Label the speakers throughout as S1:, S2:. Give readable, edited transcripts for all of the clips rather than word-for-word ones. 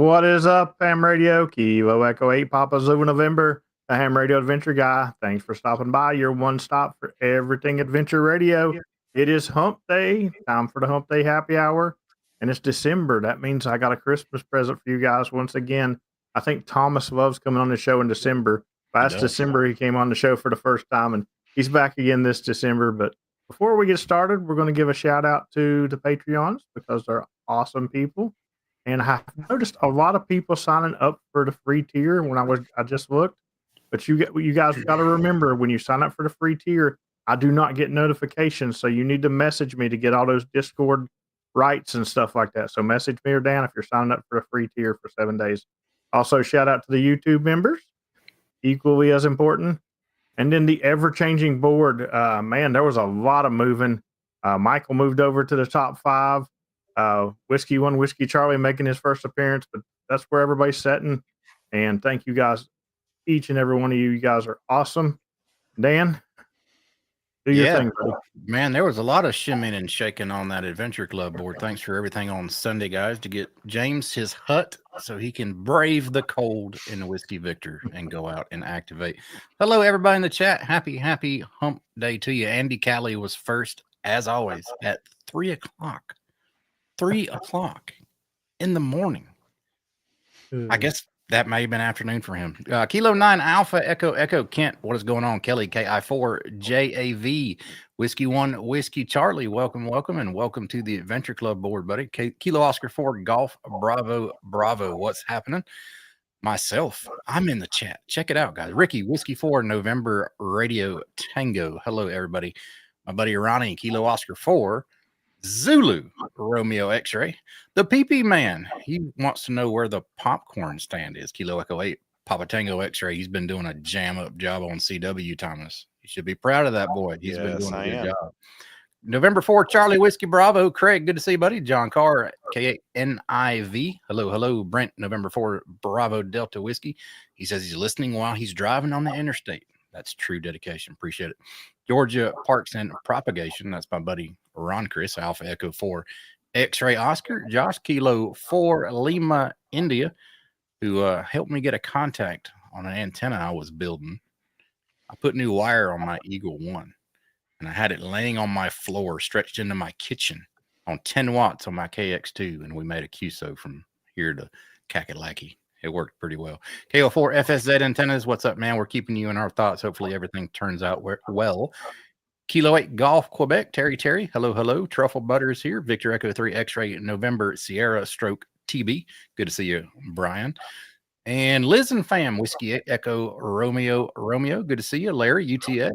S1: What is up, Ham Radio? Kilo Echo 8, Papa Zulu November, the Ham Radio Adventure Guy. Thanks for stopping by. Your one stop for everything Adventure Radio. It is Hump Day, time for the Hump Day Happy Hour, and it's December. That means I got a Christmas present for you guys once again. I think Thomas loves coming on the show in December. Last December, he came on the show for the first time, and he's back again this December. But before we get started, we're going to give a shout out to the Patreons because they're awesome people. And I noticed a lot of people signing up for the free tier when I just looked. But you guys got to remember, when you sign up for the free tier, I do not get notifications. So you need to message me to get all those Discord rights and stuff like that. So message me or Dan if you're signing up for the free tier for 7 days. Also, shout out to the YouTube members, equally as important. And then the ever-changing board. Man, there was a lot of moving. Michael moved over to the top 5. Whiskey One, Whiskey Charlie making his first appearance, but that's where everybody's sitting. And thank you guys, each and every one of you. You guys are awesome. Dan, do your thing, buddy.
S2: Man, there was a lot of shimming and shaking on that Adventure Club board. Thanks for everything on Sunday, guys, to get James his hut so he can brave the cold in Whiskey Victor and go out and activate. Hello, everybody in the chat. Happy Hump Day to you. Andy Callie was first, as always, at 3 o'clock. 3 o'clock in the morning. I guess that may have been afternoon for him. Kilo 9 Alpha Echo Kent. What is going on? Kelly KI4 JAV Whiskey 1 Whiskey Charlie. Welcome, and welcome to the Adventure Club board, buddy. Kilo Oscar 4 Golf Bravo. What's happening? Myself, I'm in the chat. Check it out, guys. Ricky Whiskey 4 November Radio Tango. Hello, everybody. My buddy Ronnie Kilo Oscar 4 Zulu Romeo X-Ray, the PP man. He wants to know where the popcorn stand is. Kilo Echo 8 Papa Tango X-Ray. He's been doing a jam up job on CW, Thomas. You should be proud of that boy. He's been doing a good job. November 4 Charlie Whiskey Bravo. Craig, good to see you, buddy. John Carr KNIV. Hello Brent. November 4 Bravo Delta Whiskey. He says he's listening while he's driving on the interstate. That's true dedication. Appreciate it. Georgia Parks and Propagation. That's my buddy Ron Chris, Alpha Echo 4 X-Ray Oscar, Josh Kilo 4 Lima India, who helped me get a contact on an antenna I was building. I put new wire on my Eagle 1, and I had it laying on my floor, stretched into my kitchen on 10 watts on my KX2, and we made a QSO from here to Kakalaki. It worked pretty well. KO4 FSZ Antennas, what's up, man? We're keeping you in our thoughts. Hopefully everything turns out well. Kilo 8 Golf Quebec, Terry. Hello. Truffle Butters here. Victor Echo 3 X-Ray November Sierra Stroke TB. Good to see you, Brian. And Liz and Fam, Whiskey Echo Romeo. Good to see you. Larry UTX,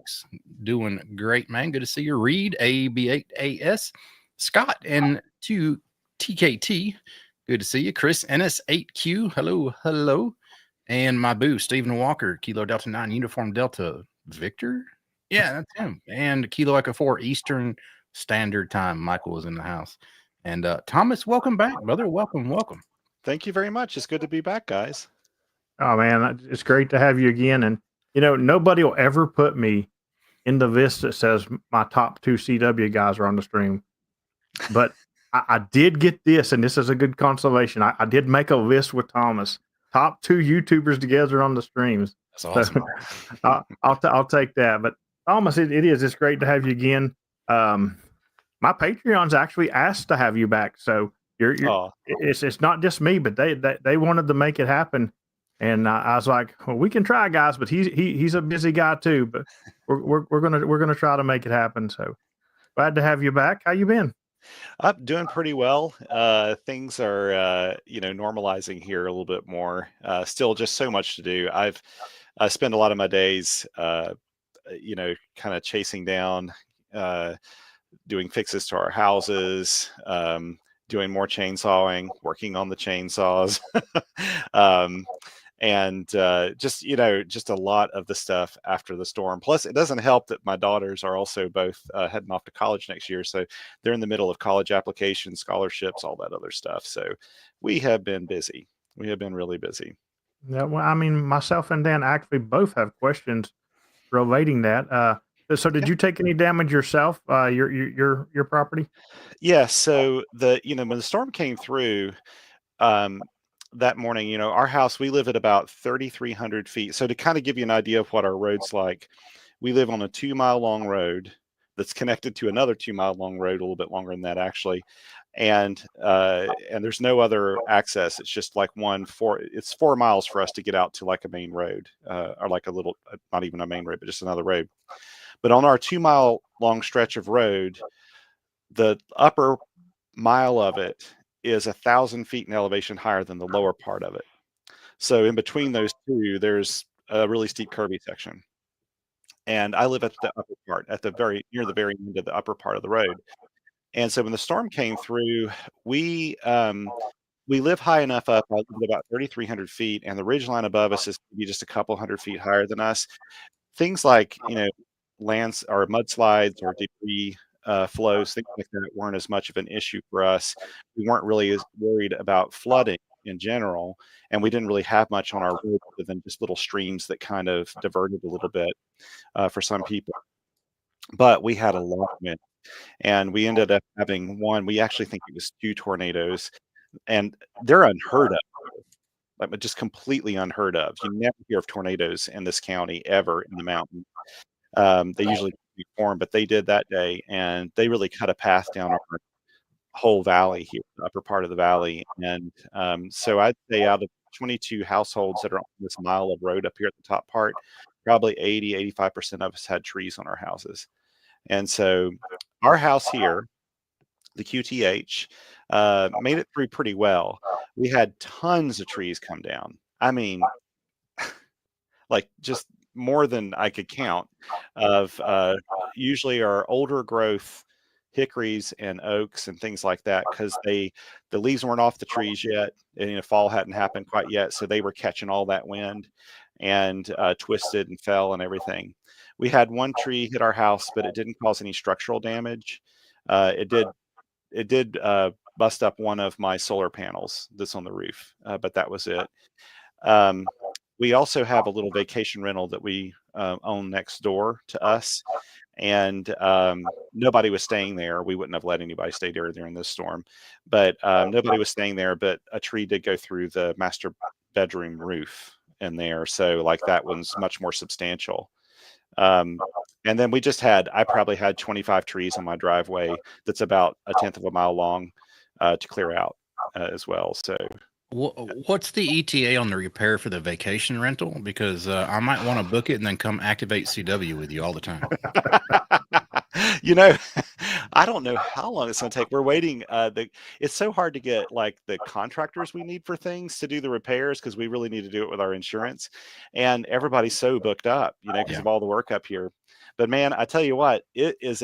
S2: doing great, man. Good to see you. Reed AB8AS. Scott and 2TKT. Good to see you. Chris NS8Q. Hello. And my boo, Stephen Walker, Kilo Delta 9 Uniform Delta Victor. Yeah, that's him. And Kilo Echo 4 Eastern Standard Time. Michael was in the house. And Thomas, welcome back, brother. Welcome.
S3: Thank you very much. It's good to be back, guys.
S1: Oh, man, it's great to have you again. And, nobody will ever put me in the list that says my top 2 CW guys are on the stream. But I did get this, and this is a good consolation. I did make a list with Thomas. Top 2 YouTubers together on the streams.
S2: That's awesome.
S1: So, I'll take that. But Thomas, it's great to have you again. My Patreons actually asked to have you back, so it's not just me, but they wanted to make it happen, and I was like, well, we can try, guys, but he's a busy guy too, but we're gonna try to make it happen. So glad to have you back. How you been?
S3: I'm doing pretty well. Things are normalizing here a little bit more. Still just so much to do. I spend a lot of my days kind of chasing down, doing fixes to our houses, doing more chainsawing, working on the chainsaws, and just a lot of the stuff after the storm. Plus, it doesn't help that my daughters are also both heading off to college next year, so they're in the middle of college applications, scholarships, all that other stuff. So we have been busy. We have been really busy.
S1: Yeah, well, I mean, myself and Dan actually both have questions relating that. So did you take any damage yourself, your property?
S3: Yeah. So when the storm came through, that morning, you know, our house, we live at about 3,300 feet. So to kind of give you an idea of what our road's like, we live on a 2 mile long road that's connected to another 2 mile long road, a little bit longer than that actually. And there's no other access. It's just like it's 4 miles for us to get out to like a main road, or like a little, not even a main road, but just another road. But on our 2 mile long stretch of road, the upper mile of it is 1,000 feet in elevation higher than the lower part of it. So in between those two, there's a really steep curvy section. And I live at the upper part, at the near the very end of the upper part of the road. And so when the storm came through, we live high enough up. I live at about 3,300 feet, and the ridge line above us is maybe just a couple hundred feet higher than us. Things like, you know, lands or mudslides or debris flows, things like that weren't as much of an issue for us. We weren't really as worried about flooding in general, and we didn't really have much on our road other than just little streams that kind of diverted a little bit for some people. But we had a lot of wind, and we ended up having one. We actually think it was 2 tornadoes, and they're unheard of. Like just completely unheard of. You never hear of tornadoes in this county ever in the mountain. They usually form, but they did that day, and they really cut a path down our whole valley here, the upper part of the valley. And so I'd say out of 22 households that are on this mile of road up here at the top part, probably 85% of us had trees on our houses. And so our house here, the QTH, made it through pretty well. We had tons of trees come down. I mean, like just more than I could count of usually our older growth hickories and oaks and things like that, because the leaves weren't off the trees yet, and you know, fall hadn't happened quite yet, so they were catching all that wind and twisted and fell and everything. We had one tree hit our house, but it didn't cause any structural damage. It did bust up one of my solar panels that's on the roof, but that was it. We also have a little vacation rental that we own next door to us, and nobody was staying there. We wouldn't have let anybody stay there during this storm, but nobody was staying there. But a tree did go through the master bedroom roof in there, so like that one's much more substantial. And then I probably had 25 trees on my driveway that's about 1/10 of a mile long to clear out as well. So
S2: what's the ETA on the repair for the vacation rental? Because I might want to book it and then come activate CW with you all the time.
S3: You know, I don't know how long it's going to take. We're waiting. It's so hard to get like the contractors we need for things to do the repairs, because we really need to do it with our insurance, and everybody's so booked up, you know, because of all the work up here. But man, I tell you what, it's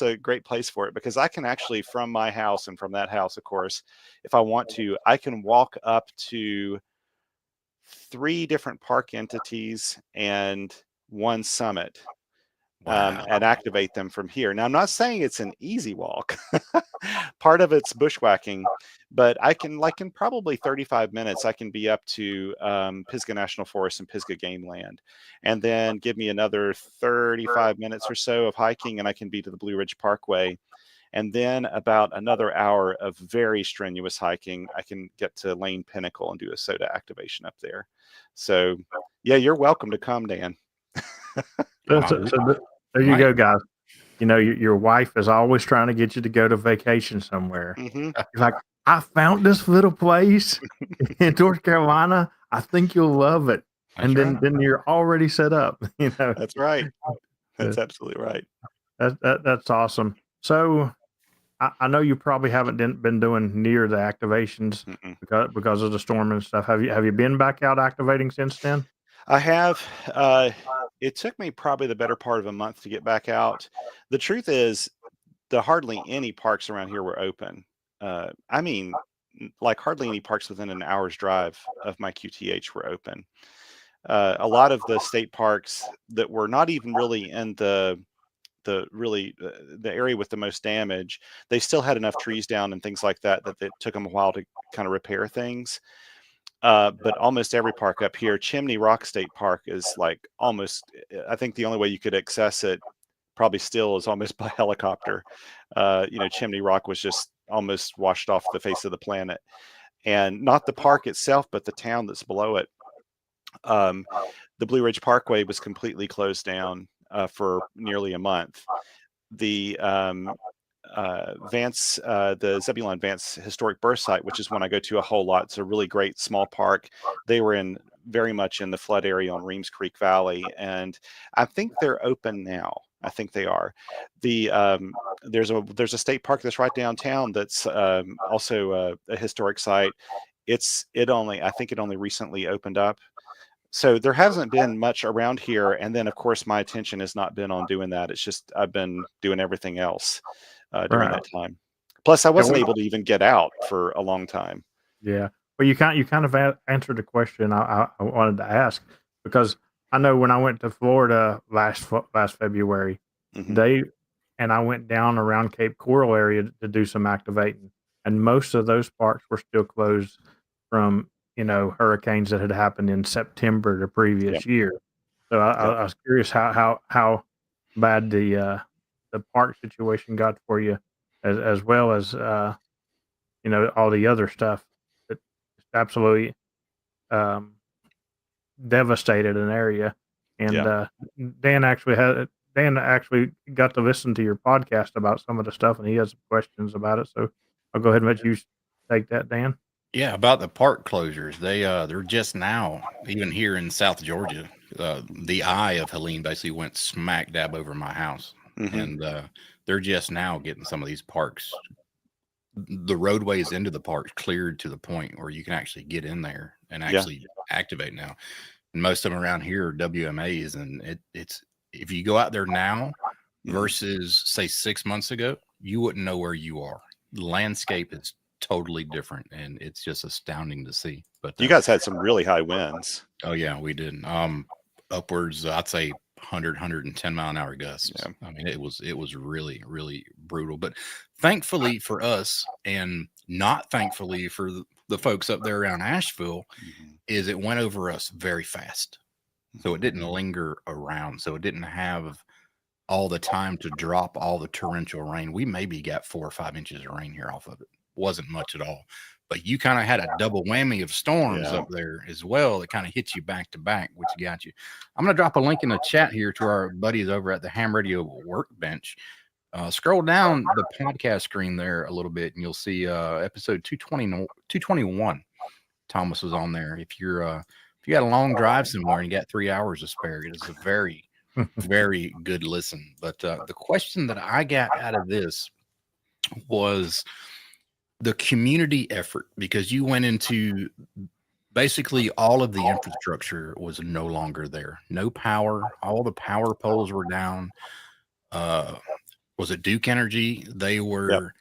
S3: a great place for it, because I can actually, from my house and from that house, of course, if I want to, I can walk up to 3 different park entities and one summit.
S2: Wow.
S3: And activate them from here. Now, I'm not saying it's an easy walk. Part of it's bushwhacking, but I can, like in probably 35 minutes, I can be up to Pisgah National Forest and Pisgah Game Land. And then give me another 35 minutes or so of hiking, and I can be to the Blue Ridge Parkway. And then about another hour of very strenuous hiking, I can get to Lane Pinnacle and do a soda activation up there. So, yeah, you're welcome to come, Dan.
S1: So there you go, guys. You know, your wife is always trying to get you to go to vacation somewhere.
S3: Mm-hmm.
S1: She's like, I found this little place in North Carolina. I think you'll love it.
S2: That's
S1: and then you're already set up. You know,
S3: That's right. That's absolutely right.
S1: That's awesome. So I know you probably haven't been doing near the activations because of the storm and stuff. Have you been back out activating since then?
S3: I have. It took me probably the better part of a month to get back out. The truth is, hardly any parks around here were open. I mean, like hardly any parks within an hour's drive of my QTH were open. A lot of the state parks that were not even really in the area with the most damage, they still had enough trees down and things like that it took them a while to kind of repair things. But almost every park up here, Chimney Rock State Park is like almost, I think the only way you could access it probably still is almost by helicopter. You know, Chimney Rock was just almost washed off the face of the planet. and not the park itself, but the town that's below it. The Blue Ridge Parkway was completely closed down for nearly a month. The the Zebulon Vance Historic Birth Site, which is one I go to a whole lot. It's a really great small park. They were very much in the flood area on Reems Creek Valley, and I think they're open now. I think they are. There's a state park that's right downtown that's also a historic site. I think it only recently opened up. So there hasn't been much around here, and then of course my attention has not been on doing that. It's just I've been doing everything else during that time. Plus, I wasn't able to even get out for a long time.
S1: Yeah, well, you kind of answered the question I wanted to ask, because I know when I went to Florida last February, I went down around Cape Coral area to do some activating, and most of those parks were still closed from hurricanes that had happened in September the previous year. So I was curious how bad the park situation got for you, as well as all the other stuff that just absolutely devastated an area. And Dan actually got to listen to your podcast about some of the stuff, and he has some questions about it. So I'll go ahead and let you take that, Dan.
S2: Yeah, about the park closures. They're just now, even here in South Georgia, the eye of Helene basically went smack dab over my house. And they're just now getting some of these parks, the roadways into the parks, cleared to the point where you can actually get in there and actually activate now. And most of them around here are WMAs, and it's if you go out there now versus say 6 months ago, you wouldn't know where you are. The landscape is totally different, and it's just astounding to see. But
S3: you guys had some really high winds.
S2: Oh yeah, we did. Upwards, I'd say 100, 110 mile an hour gusts. Yeah. I mean, it was really, really brutal. But thankfully for us, and not thankfully for the folks up there around Asheville, is it went over us very fast. So it didn't linger around. So it didn't have all the time to drop all the torrential rain. We maybe got 4 or 5 inches of rain here off of it. Wasn't much at all. But you kind of had a double whammy of storms up there as well that kind of hit you back to back, which got you. I'm going to drop a link in the chat here to our buddies over at the Ham Radio Workbench. Scroll down the podcast screen there a little bit, and you'll see episode 221. Thomas was on there. If you got a long drive somewhere and you got 3 hours to spare, it is a very, very good listen. But the question that I got out of this was the community effort, because you went into basically all of the infrastructure was no longer there. No power. All the power poles were down. Was it Duke Energy? They were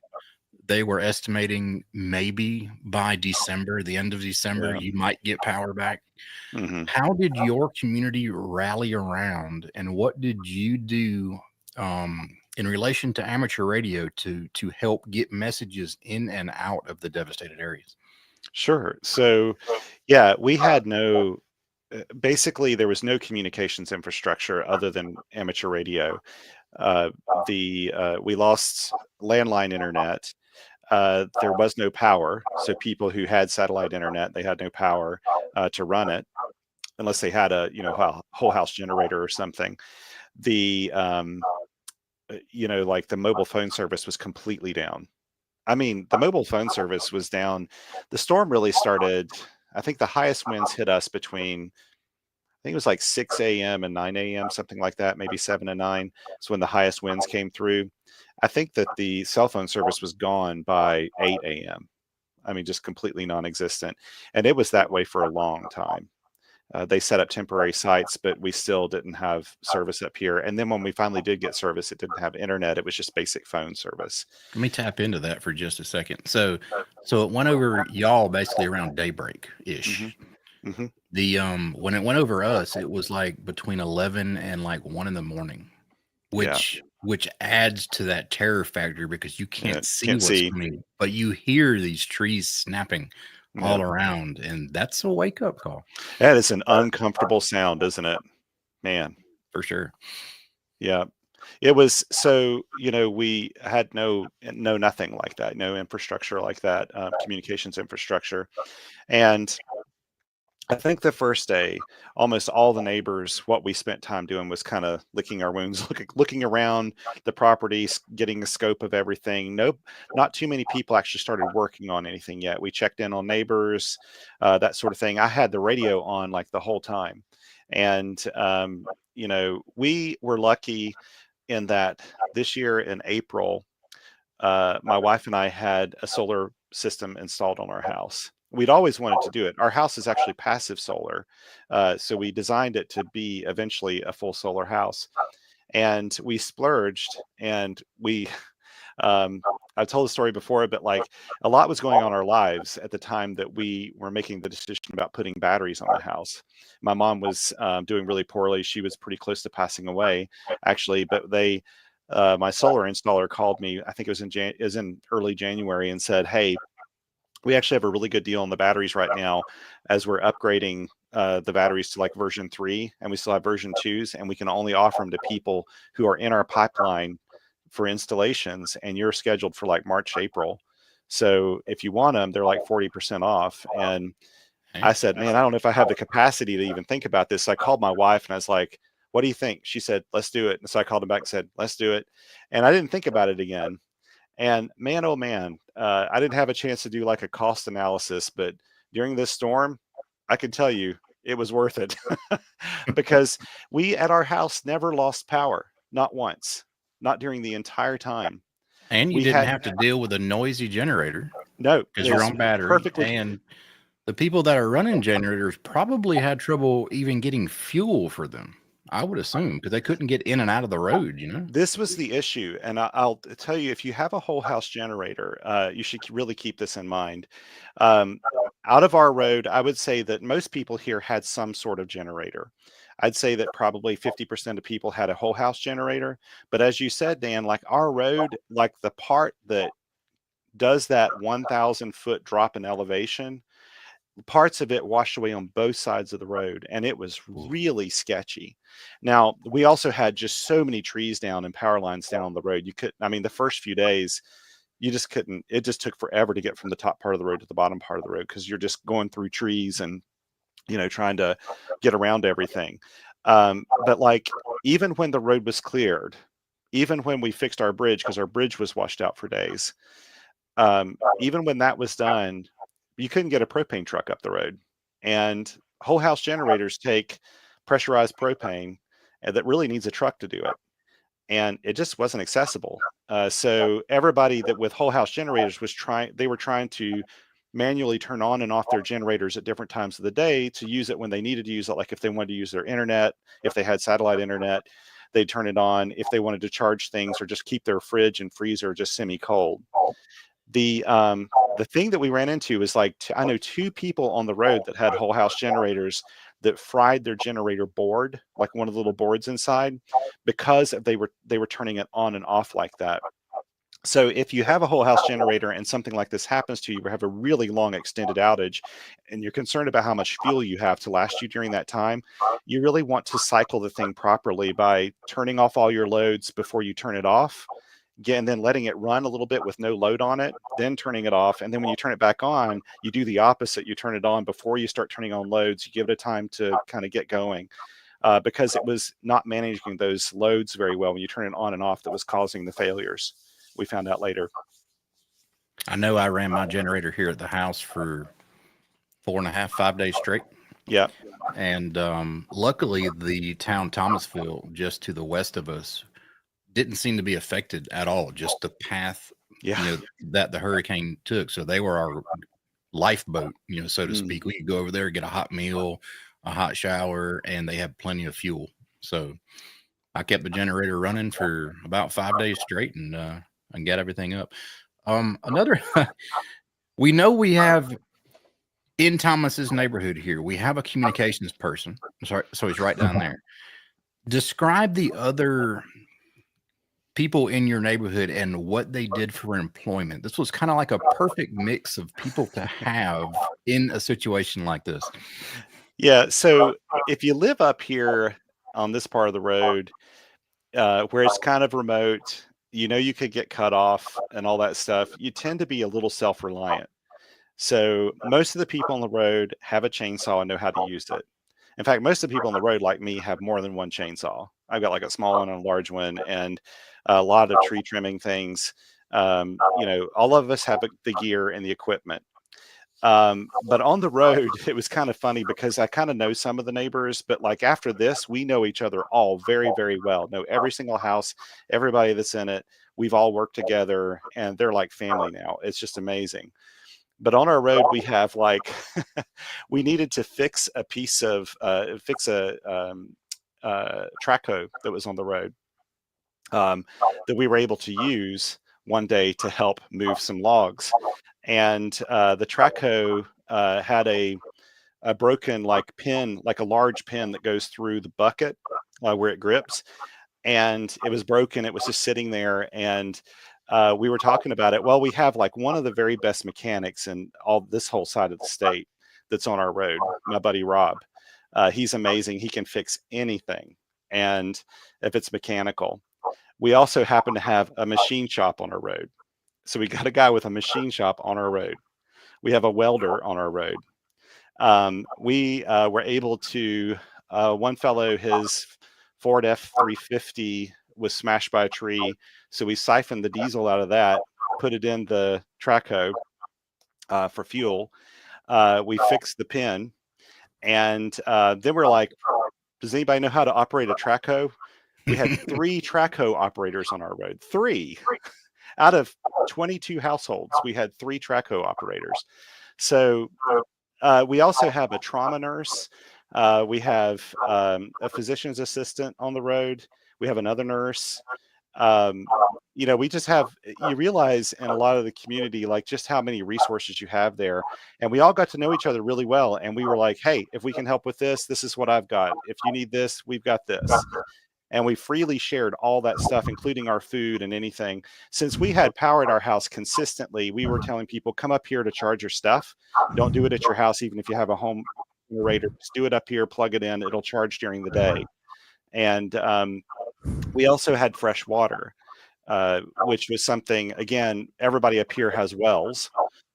S2: estimating maybe by December, the end of December, you might get power back. How did your community rally around, and what did you do in relation to amateur radio to help get messages in and out of the devastated areas?
S3: Sure. So, we had basically there was no communications infrastructure other than amateur radio. We lost landline internet. There was no power. So people who had satellite internet, they had no power to run it unless they had a whole house generator or something. Like the mobile phone service was completely down. I mean, the mobile phone service was down. The storm really started, I think the highest winds hit us between, I think it was like 6 a.m. and 9 a.m., something like that, maybe 7 and 9. It's when the highest winds came through. I think that the cell phone service was gone by 8 a.m. I mean, just completely non-existent. And it was that way for a long time. They set up temporary sites, but we still didn't have service up here. And then when we finally did get service, it didn't have internet. It was just basic phone service.
S2: Let me tap into that for just a second. So it went over y'all basically around daybreak-ish. The when it went over us, it was like between 11 and like 1 in the morning, which adds to that terror factor, because you can't see what's coming, but you hear these trees snapping all around, and that's a wake-up call.
S3: That is an uncomfortable sound, isn't it? Man,
S2: for sure.
S3: Yeah. It was so, we had nothing like that, no infrastructure like that, communications infrastructure. And I think the first day, almost all the neighbors, what we spent time doing was kind of licking our wounds, looking around the property, getting a scope of everything. Nope, not too many people actually started working on anything yet. We checked in on neighbors, that sort of thing. I had the radio on like the whole time. And, we were lucky in that this year in April, my wife and I had a solar system installed on our house. We'd always wanted to do it. Our house is actually passive solar. So we designed it to be eventually a full solar house. And we splurged and I've told the story before, but like a lot was going on in our lives at the time that we were making the decision about putting batteries on the house. My mom was doing really poorly. She was pretty close to passing away, actually, but my solar installer called me. I think it was in early January and said, "Hey, we actually have a really good deal on the batteries right now as we're upgrading the batteries to like version 3, and we still have version 2s, and we can only offer them to people who are in our pipeline for installations, and you're scheduled for like March, April. So if you want them, they're like 40% off." And I said, "Man, I don't know if I have the capacity to even think about this." So I called my wife and I was like, "What do you think?" She said, "Let's do it." And so I called him back and said, "Let's do it." And I didn't think about it again. And man, oh man, I didn't have a chance to do like a cost analysis, but during this storm, I can tell you it was worth it because we at our house never lost power, not once, not during the entire time.
S2: And you
S3: We
S2: didn't
S3: had
S2: have to deal with a noisy generator
S3: no,
S2: because
S3: it
S2: you're
S3: was
S2: on battery.
S3: perfectly.
S2: And the people that are running generators probably had trouble even getting fuel for them, I would assume, because they couldn't get in and out of the road, you know?
S3: This was the issue, and I'll tell you, if you have a whole house generator, you should really keep this in mind. Out of our road, I would say that most people here had some sort of generator. I'd say that probably 50% of people had a whole house generator. But as you said, Dan, like our road, like the part that does that 1,000-foot drop in elevation, parts of it washed away on both sides of the road, and it was really sketchy. Now, we also had just so many trees down and power lines down on the road. The first few days, you just couldn't, it just took forever to get from the top part of the road to the bottom part of the road because you're just going through trees and, trying to get around everything. But like, even when the road was cleared, even when we fixed our bridge, because our bridge was washed out for days, even when that was done, you couldn't get a propane truck up the road. And whole house generators take pressurized propane that really needs a truck to do it. And it just wasn't accessible. So everybody that with whole house generators they were trying to manually turn on and off their generators at different times of the day to use it when they needed to use it. Like if they wanted to use their internet, if they had satellite internet, they'd turn it on. If they wanted to charge things or just keep their fridge and freezer just semi-cold. The thing that we ran into was like, I know 2 people on the road that had whole house generators that fried their generator board, like one of the little boards inside, because they were turning it on and off like that. So if you have a whole house generator and something like this happens to you, or have a really long extended outage, and you're concerned about how much fuel you have to last you during that time, you really want to cycle the thing properly by turning off all your loads before you turn it off. And then letting it run a little bit with no load on it, then turning it off. And then when you turn it back on, you do the opposite. You turn it on before you start turning on loads. You give it a time to kind of get going because it was not managing those loads very well when you turn it on and off that was causing the failures. We found out later.
S2: I know I ran my generator here at the house for 4.5, 5 days straight.
S3: Yeah.
S2: And luckily, the town Thomasville, just to the west of us, didn't seem to be affected at all. Just the path, that the hurricane took. So they were our lifeboat, so to speak. We could go over there, get a hot meal, a hot shower, and they had plenty of fuel. So I kept the generator running for about 5 days straight and got everything up. We know we have in Thomas's neighborhood here, we have a communications person. Sorry, so he's right down there. Describe the other people in your neighborhood and what they did for employment. This was kind of like a perfect mix of people to have in a situation like this.
S3: Yeah. So if you live up here on this part of the road, where it's kind of remote, you could get cut off and all that stuff. You tend to be a little self-reliant. So most of the people on the road have a chainsaw and know how to use it. In fact, most of the people on the road, like me, have more than one chainsaw. I've got like a small one and a large one, and a lot of tree trimming things. All of us have the gear and the equipment. But on the road, it was kind of funny because I kind of know some of the neighbors, but like after this, we know each other all very, very well. Know every single house, everybody that's in it. We've all worked together, and they're like family now. It's just amazing. But on our road, we have like we needed to fix a piece of track hoe that was on the road that we were able to use one day to help move some logs. And the track hoe had a broken like pin, like a large pin that goes through the bucket where it grips, and it was broken. It was just sitting there, and we were talking about it. Well, we have like one of the very best mechanics in all this whole side of the state that's on our road, my buddy Rob. He's amazing. He can fix anything, and if it's mechanical. We also happen to have a machine shop on our road. So we got a guy with a machine shop on our road. We have a welder on our road. We were able to, one fellow, his Ford F-350 was smashed by a tree. So we siphoned the diesel out of that, put it in the track hoe for fuel. We fixed the pin. And then we're like, does anybody know how to operate a track hoe? We had 3 track hoe operators on our road. 3 out of 22 households. We had 3 track hoe operators. So we also have a trauma nurse. We have a physician's assistant on the road. We have another nurse. We just have, you realize in a lot of the community, like just how many resources you have there. And we all got to know each other really well. And we were like, hey, if we can help with this, this is what I've got. If you need this, we've got this. And we freely shared all that stuff, including our food and anything. Since we had power at our house consistently, we were telling people, come up here to charge your stuff. Don't do it at your house, even if you have a home generator. Just do it up here, plug it in. It'll charge during the day. And we also had fresh water, which was something, again, everybody up here has wells.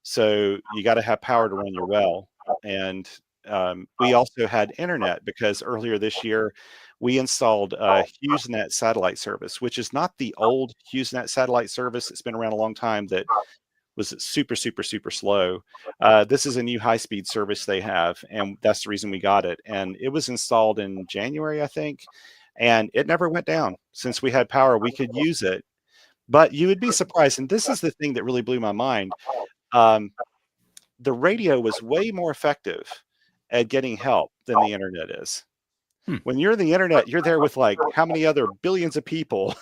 S3: So you got to have power to run your well. And we also had internet because earlier this year, we installed HughesNet satellite service, which is not the old HughesNet satellite service. It's been around a long time that was super, super, super slow. This is a new high-speed service they have, and that's the reason we got it. And it was installed in January, I think, and it never went down. Since we had power, we could use it. But you would be surprised, and this is the thing that really blew my mind. The radio was way more effective at getting help than the internet is. When you're on the internet, you're there with like how many other billions of people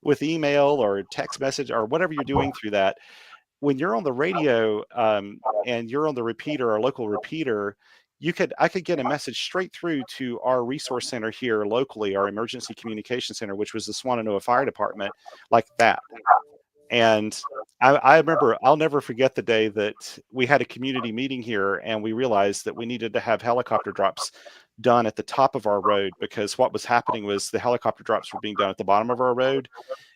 S3: with email or text message or whatever you're doing through that. When you're on the radio and you're on the repeater, our local repeater, I could get a message straight through to our resource center here locally, our emergency communication center, which was the Swannanoa Fire Department, like that. And I remember, I'll never forget the day that we had a community meeting here and we realized that we needed to have helicopter drops done at the top of our road, because what was happening was the helicopter drops were being done at the bottom of our road.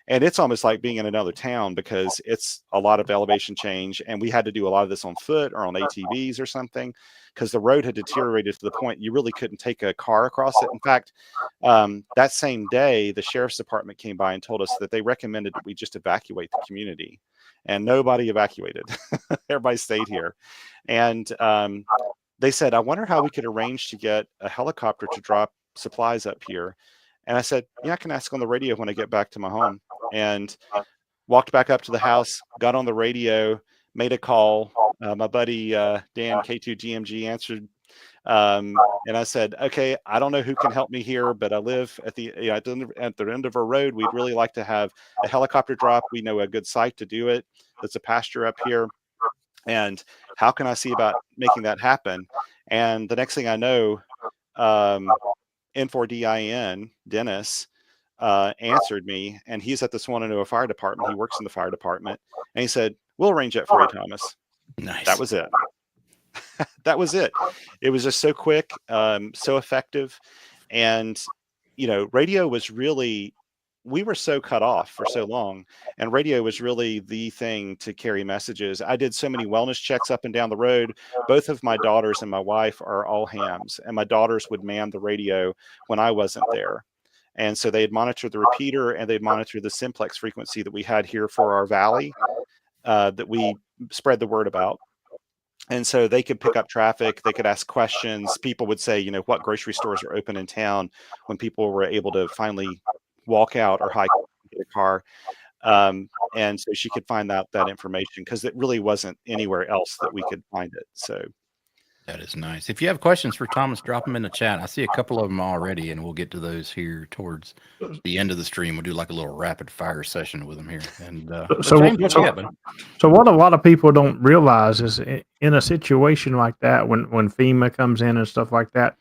S3: And it's almost like being in another town because it's a lot of elevation change. And we had to do a lot of this on foot or on ATVs or something, because the road had deteriorated to the point you really couldn't take a car across it. In fact, that same day, the sheriff's department came by and told us that they recommended that we just evacuate the community. And nobody evacuated. Everybody stayed here. And they said, I wonder how we could arrange to get a helicopter to drop supplies up here. And I said, yeah, I can ask on the radio when I get back to my home. And walked back up to the house, got on the radio, made a call. My buddy Dan K2GMG answered. And I said, okay, I don't know who can help me here, but I live at the end of a road. We'd really like to have a helicopter drop. We know a good site to do it. That's a pasture up here. And how can I see about making that happen? And the next thing I know, N4DIN, Dennis, answered me, and he's at the Swannanoa Fire Department. He works in the fire department. And he said, we'll arrange that for you, Thomas.
S2: Nice.
S3: That was it. That was it. It was just so quick, so effective. And radio was really, we were so cut off for so long, and radio was really the thing to carry messages. I did so many wellness checks up and down the road. Both of my daughters and my wife are all hams, and my daughters would man the radio when I wasn't there. And so they'd monitor the repeater, and they'd monitor the simplex frequency that we had here for our valley, that we spread the word about. And so they could pick up traffic. They could ask questions. People would say, what grocery stores are open in town, when people were able to finally walk out or hike get a car. And so she could find out that information, because it really wasn't anywhere else that we could find it. So
S2: that is nice. If you have questions for Thomas, drop them in the chat. I see a couple of them already, and we'll get to those here towards the end of the stream. We'll do like a little rapid fire session with them here. And
S1: so
S2: James, what you got, buddy?
S1: So what a lot of people don't realize is, in a situation like that, when FEMA comes in and stuff like that,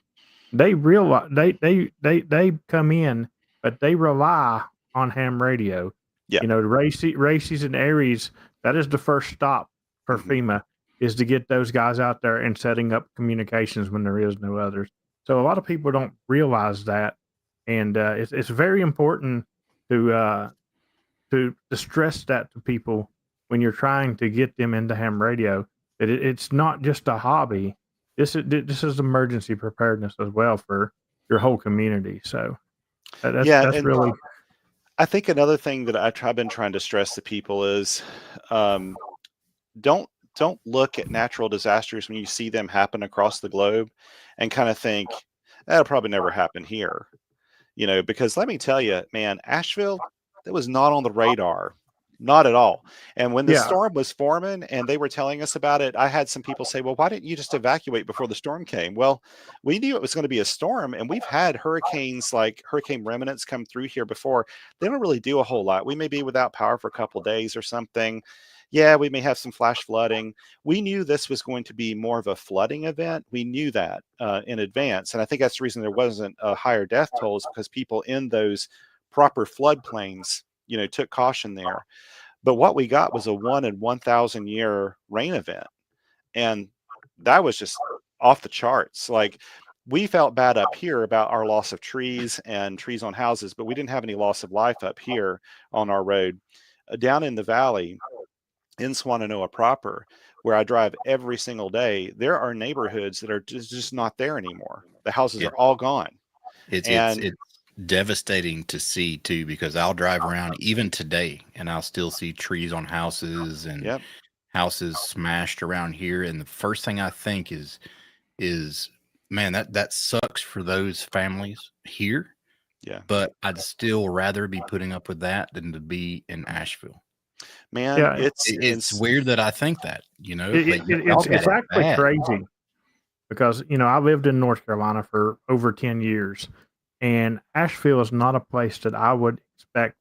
S1: they realize they come in, but they rely on ham radio.
S3: Yeah.
S1: Races and Aries, that is the first stop for FEMA, is to get those guys out there and setting up communications when there is no others. So a lot of people don't realize that, and it's very important to stress that to people when you're trying to get them into ham radio, that it's not just a hobby. This is emergency preparedness as well for your whole community. So that's really.
S3: I think another thing that I've been trying to stress to people is, don't look at natural disasters when you see them happen across the globe and kind of think that'll probably never happen here, because let me tell you, man, Asheville, that was not on the radar. Not at all. And when the storm was forming and they were telling us about it, I had some people say, well, why didn't you just evacuate before the storm came? Well, we knew it was going to be a storm, and we've had hurricanes like Hurricane Remnants come through here before. They don't really do a whole lot. We may be without power for a couple of days or something. Yeah, we may have some flash flooding. We knew this was going to be more of a flooding event. We knew that in advance. And I think that's the reason there wasn't a higher death toll, is because people in those proper floodplains took caution there. But what we got was a 1 in 1,000 year rain event. And that was just off the charts. Like, we felt bad up here about our loss of trees and trees on houses, but we didn't have any loss of life up here on our road. Down in the valley, in Swannanoa proper, where I drive every single day, there are neighborhoods that are just not there anymore. The houses are all gone.
S2: It's devastating to see too, because I'll drive around even today and I'll still see trees on houses and houses smashed around here. And the first thing I think is man, that sucks for those families here.
S3: Yeah.
S2: But I'd still rather be putting up with that than to be in Asheville.
S3: Man,
S1: Yeah,
S3: it's
S2: weird that I think that,
S1: it's actually crazy, because I lived in North Carolina for over 10 years. And Asheville is not a place that I would expect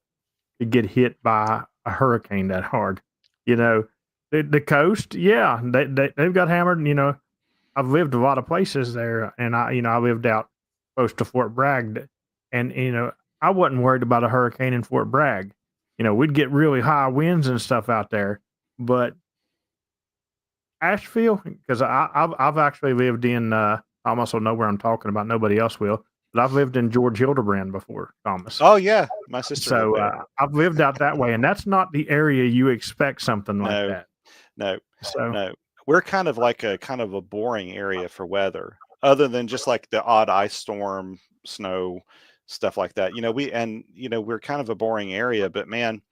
S1: to get hit by a hurricane that hard. The coast, they've got hammered. I've lived a lot of places there, and I lived out close to Fort Bragg, and I wasn't worried about a hurricane in Fort Bragg. We'd get really high winds and stuff out there, but Asheville, because I've actually lived in. I also know where I'm talking about. Nobody else will. But I've lived in George Hildebrand before, Thomas.
S3: Oh yeah, my sister.
S1: So I've lived out that way, and that's not the area you expect something like that.
S3: No. We're kind of like a boring area for weather, other than just like the odd ice storm, snow, stuff like that. We're kind of a boring area. But man,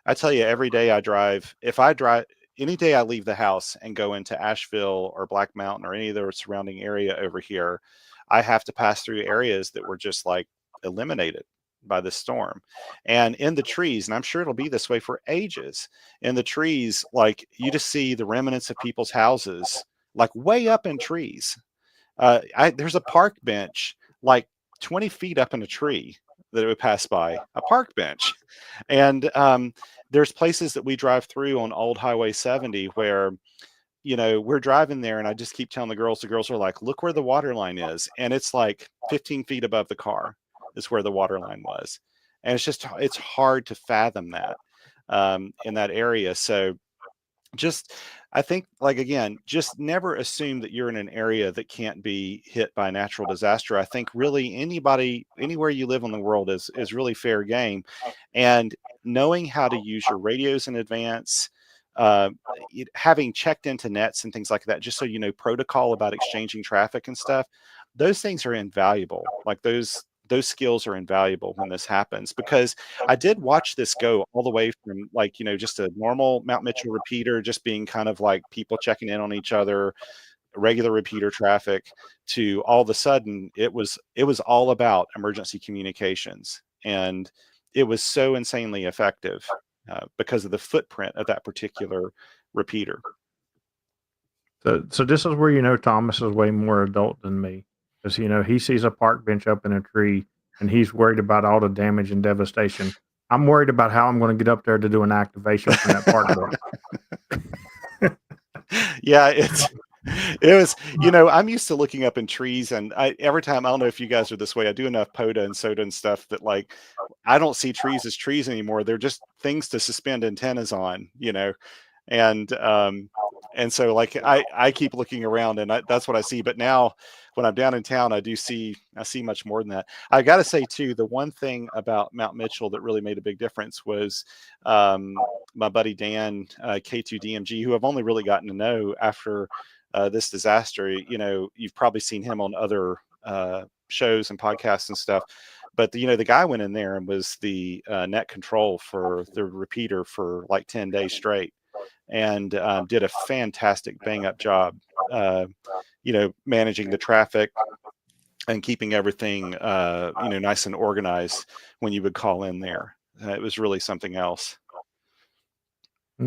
S3: I tell you, every day I drive, any day I leave the house and go into Asheville or Black Mountain or any of the surrounding area over here, I have to pass through areas that were just like eliminated by the storm. And in the trees, and I'm sure it'll be this way for ages, in the trees, like, you just see the remnants of people's houses, like way up in trees. There's a park bench like 20 feet up in a tree that it would pass by, a park bench. And there's places that we drive through on Old Highway 70 where we're driving there, and I just keep telling the girls are like, look where the water line is. And it's like 15 feet above the car is where the water line was. And it's hard to fathom that in that area. So just, I think, like, again, just never assume that you're in an area that can't be hit by natural disaster. I think really anybody, anywhere you live in the world is really fair game. And knowing how to use your radios in advance, uh, having checked into nets and things like that, just so you know protocol about exchanging traffic and stuff, those things are invaluable. Like those skills are invaluable when this happens, because I did watch this go all the way from, like, just a normal Mount Mitchell repeater, just being kind of like people checking in on each other, regular repeater traffic, to all of a sudden it was all about emergency communications. And it was so insanely effective because of the footprint of that particular repeater.
S1: So this is where Thomas is way more adult than me, because he sees a park bench up in a tree and he's worried about all the damage and devastation. I'm worried about how I'm going to get up there to do an activation from that park bench.
S3: Yeah, it was, I'm used to looking up in trees, and every time, I don't know if you guys are this way, I do enough POTA and SOTA and stuff that, like, I don't see trees as trees anymore. They're just things to suspend antennas on, and so, like, I keep looking around, and that's what I see. But now when I'm down in town, I see much more than that. I got to say too, the one thing about Mount Mitchell that really made a big difference was my buddy Dan, K2DMG, who I've only really gotten to know after this disaster. You've probably seen him on other shows and podcasts and stuff. But the guy went in there and was the net control for the repeater for like 10 days straight, and did a fantastic bang up job, managing the traffic and keeping everything, nice and organized when you would call in there. It was really something else.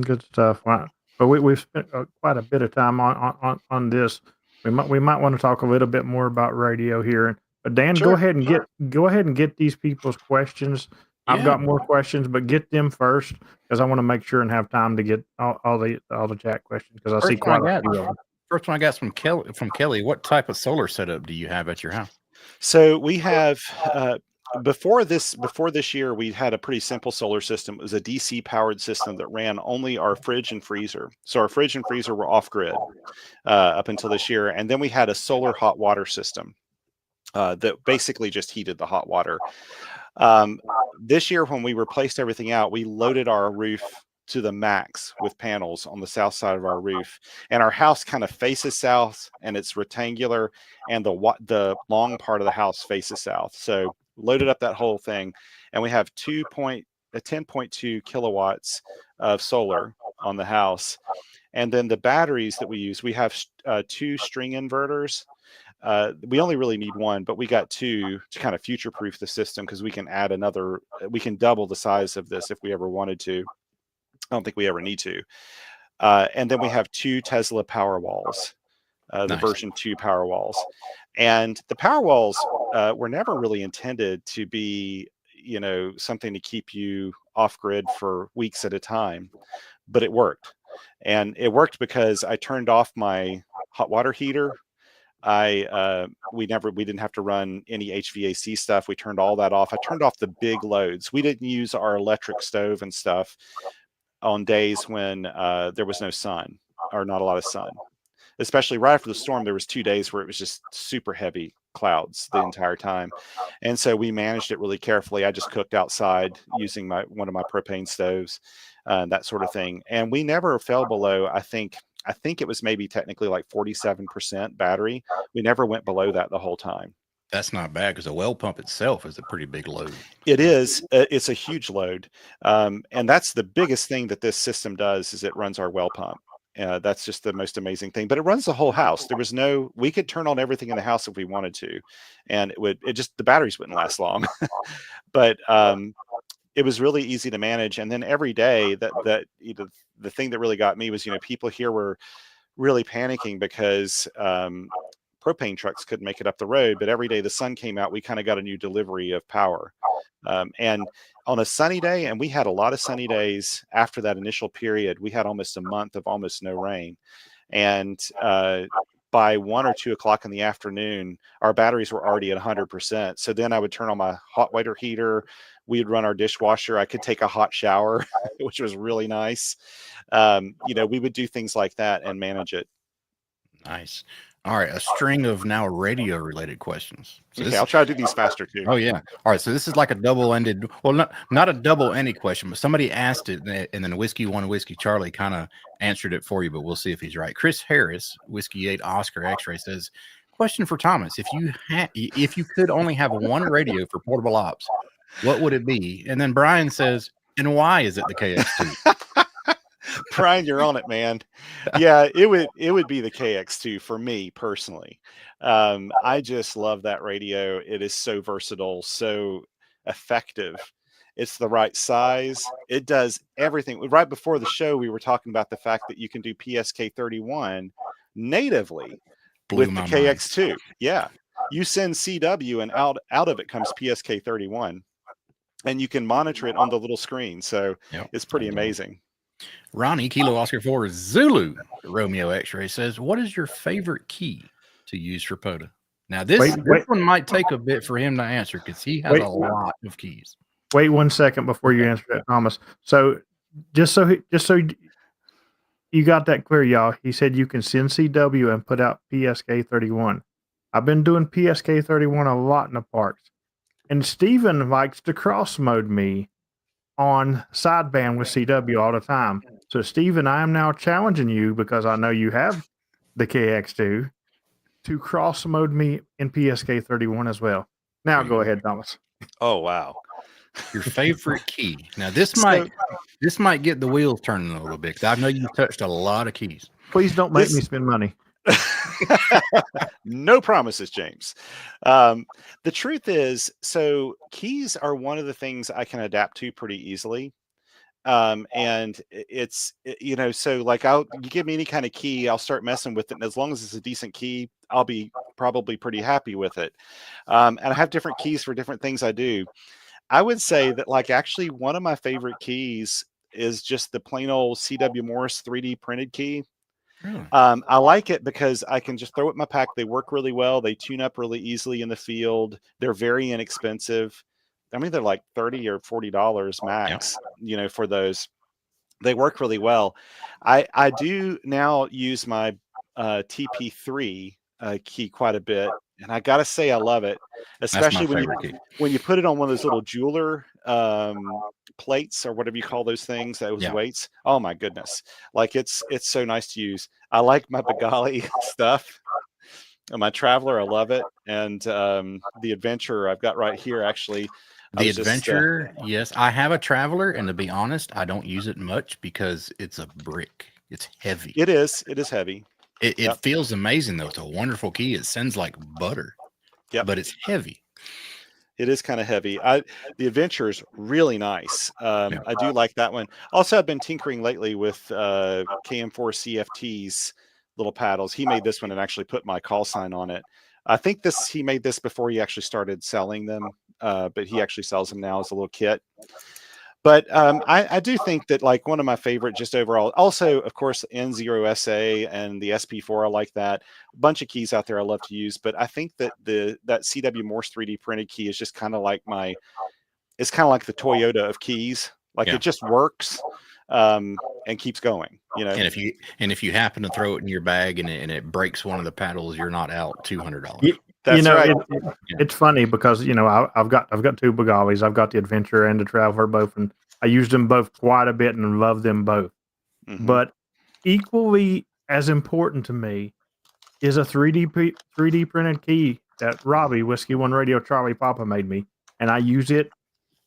S1: Good stuff. Wow. But we've spent quite a bit of time on this. We might want to talk a little bit more about radio here. But Dan,
S3: Sure.
S1: go ahead and get these people's questions. I've
S2: Yeah.
S1: got more questions, but get them first, because I want to make sure and have time to get all the chat questions, because I see quite a few of them.
S2: First one I got from Kelly. What type of solar setup do you have at your house?
S3: So we have before this year, we had a pretty simple solar system. It was a DC powered system that ran only our fridge and freezer. So our fridge and freezer were off grid up until this year, and then we had a solar hot water system that basically just heated the hot water. This year, when we replaced everything out, we loaded our roof to the max with panels on the south side of our roof, and our house kind of faces south, and it's rectangular, and the long part of the house faces south. So loaded up that whole thing, and we have 10.2 kilowatts of solar on the house. And then the batteries that we use, we have 2 string inverters. We only really need one, but we got 2 to kind of future-proof the system, because we can add another. We can double the size of this if we ever wanted to. I don't think we ever need to. And then we have 2 Tesla Powerwalls, the
S2: Nice.
S3: version 2 Powerwalls. And the Powerwalls were never really intended to be, something to keep you off grid for weeks at a time, but it worked. And it worked because I turned off my hot water heater. We didn't have to run any HVAC stuff. We turned all that off. I turned off the big loads. We didn't use our electric stove and stuff on days when there was no sun, or not a lot of sun. Especially right after the storm, there was 2 days where it was just super heavy clouds the entire time. And so we managed it really carefully. I just cooked outside using one of my propane stoves, that sort of thing. And we never fell below, I think it was maybe technically like 47% battery. We never went below that the whole time.
S2: That's not bad, because a well pump itself is a pretty big load.
S3: It is. It's a huge load. And that's the biggest thing that this system does, is it runs our well pump. That's just the most amazing thing. But it runs the whole house. We could turn on everything in the house if we wanted to, and the batteries wouldn't last long. But it was really easy to manage. And then every day, the thing that really got me was, people here were really panicking because propane trucks couldn't make it up the road. But every day the sun came out, we kind of got a new delivery of power. And on a sunny day, and we had a lot of sunny days after that initial period, we had almost a month of almost no rain. And by 1 or 2 o'clock in the afternoon, our batteries were already at 100%. So then I would turn on my hot water heater, we'd run our dishwasher. I could take a hot shower, which was really nice. We would do things like that and manage it.
S2: Nice. All right, a string of now radio-related questions. So
S3: Okay, I'll try to do these faster too.
S2: Oh yeah. All right. So this is like a double-ended. Well, not a double-ended question, but somebody asked it, and then Whiskey One Whiskey Charlie kind of answered it for you. But we'll see if he's right. Chris Harris, Whiskey 8 Oscar X-Ray says, question for Thomas: if you could only have one radio for portable ops, what would it be? And then Brian says, and why is it the KX2?
S3: Brian, you're on it, man. Yeah, it would be the KX2 for me personally. I just love that radio. It is so versatile, so effective. It's the right size. It does everything. Right before the show, we were talking about the fact that you can do PSK31 natively with the KX2. Mind. Yeah, you send CW and out of it comes PSK31, and you can monitor it on the little screen. So it's pretty amazing.
S2: Ronnie, Kilo Oscar 4 Zulu Romeo X-Ray says, what is your favorite key to use for POTA? Now, this one might take a bit for him to answer because he has a lot of keys.
S1: Wait 1 second before you answer that, Thomas. So just so you got that clear, y'all, he said you can send CW and put out PSK31. I've been doing PSK31 a lot in the parks. And Steven likes to cross mode me on sideband with CW all the time. So, Steven, I am now challenging you because I know you have the KX2 to cross mode me in PSK31 as well. Now, go ahead, Thomas.
S3: Oh, wow.
S2: Your favorite key. Now, this might get the wheels turning a little bit because I know you've touched a lot of keys.
S1: Please don't make me spend money.
S3: No promises, James. The truth is, so keys are one of the things I can adapt to pretty easily. And it's, so like you give me any kind of key, I'll start messing with it. And as long as it's a decent key, I'll be probably pretty happy with it. And I have different keys for different things I do. I would say that actually one of my favorite keys is just the plain old CW Morse 3D printed key.
S2: Really?
S3: I like it because I can just throw it in my pack. They work really well. They tune up really easily in the field. They're very inexpensive. I mean, they're like $30 or $40 max, for those. They work really well. I do now use my TP3 key quite a bit. And I got to say, I love it, especially when you put it on one of those little jeweler plates or whatever you call those things, those weights. Oh my goodness. It's so nice to use. I like my Bengali stuff. My Traveler, I love it. And the Adventurer I've got right here, actually.
S2: The Adventurer, yes. I have a Traveler, and to be honest, I don't use it much because it's a brick. It's heavy.
S3: It is heavy.
S2: It feels amazing, though. It's a wonderful key. It sends like butter. Yeah, but it's heavy.
S3: It is kind of heavy. The Adventure is really nice. I do like that one. Also, I've been tinkering lately with KM4CFT's little paddles. He made this one and actually put my call sign on it. I think he made this before he actually started selling them, but he actually sells them now as a little kit. But I do think that one of my favorite just overall, also, of course, N0SA and the SP4, I like that. A bunch of keys out there I love to use. But I think that that CW Morse 3D printed key is just kind of like it's kind of like the Toyota of keys. It just works and keeps going,
S2: And if you happen to throw it in your bag and it breaks one of the paddles, you're not out $200.
S3: That's right.
S1: It's funny because I've got two Bengalis. I've got the Adventurer and the Traveler both, and I used them both quite a bit and love them both. Mm-hmm. But equally as important to me is a 3D printed key that Robbie Whiskey One Radio Charlie Papa made me, and I use it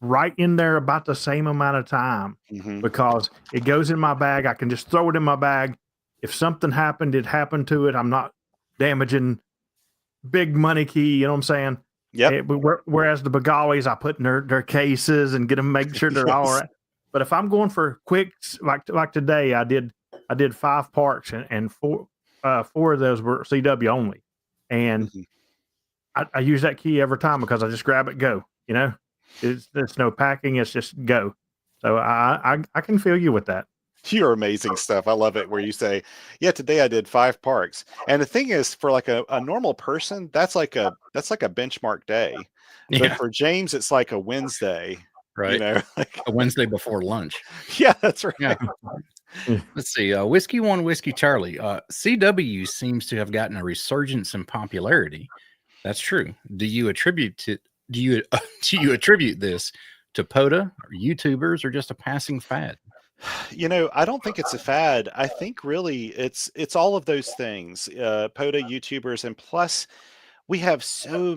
S1: right in there about the same amount of time because it goes in my bag. I can just throw it in my bag. If something happened, it happened to it. I'm not damaging big money key, you know what I'm saying?
S3: Yeah.
S1: Whereas the Bengalis, I put in their cases and get them, make sure they're all right. But if I'm going for quick, like today, I did 5 parks and 4 of those were CW only, and I use that key every time because I just grab it, go. There's no packing, it's just go. So I can feel you with that.
S3: You're amazing stuff. I love it where you say, yeah, today I did 5 parks. And the thing is, for a normal person, that's like a benchmark day. But for James, it's like a Wednesday.
S2: Right.
S3: like
S2: A Wednesday before lunch.
S3: yeah, that's right.
S2: Yeah. Let's see. Whiskey One Whiskey Charlie. CW seems to have gotten a resurgence in popularity. That's true. Do you attribute this to POTA or YouTubers or just a passing fad?
S3: I don't think it's a fad. I think really it's all of those things. POTA, YouTubers, and plus we have so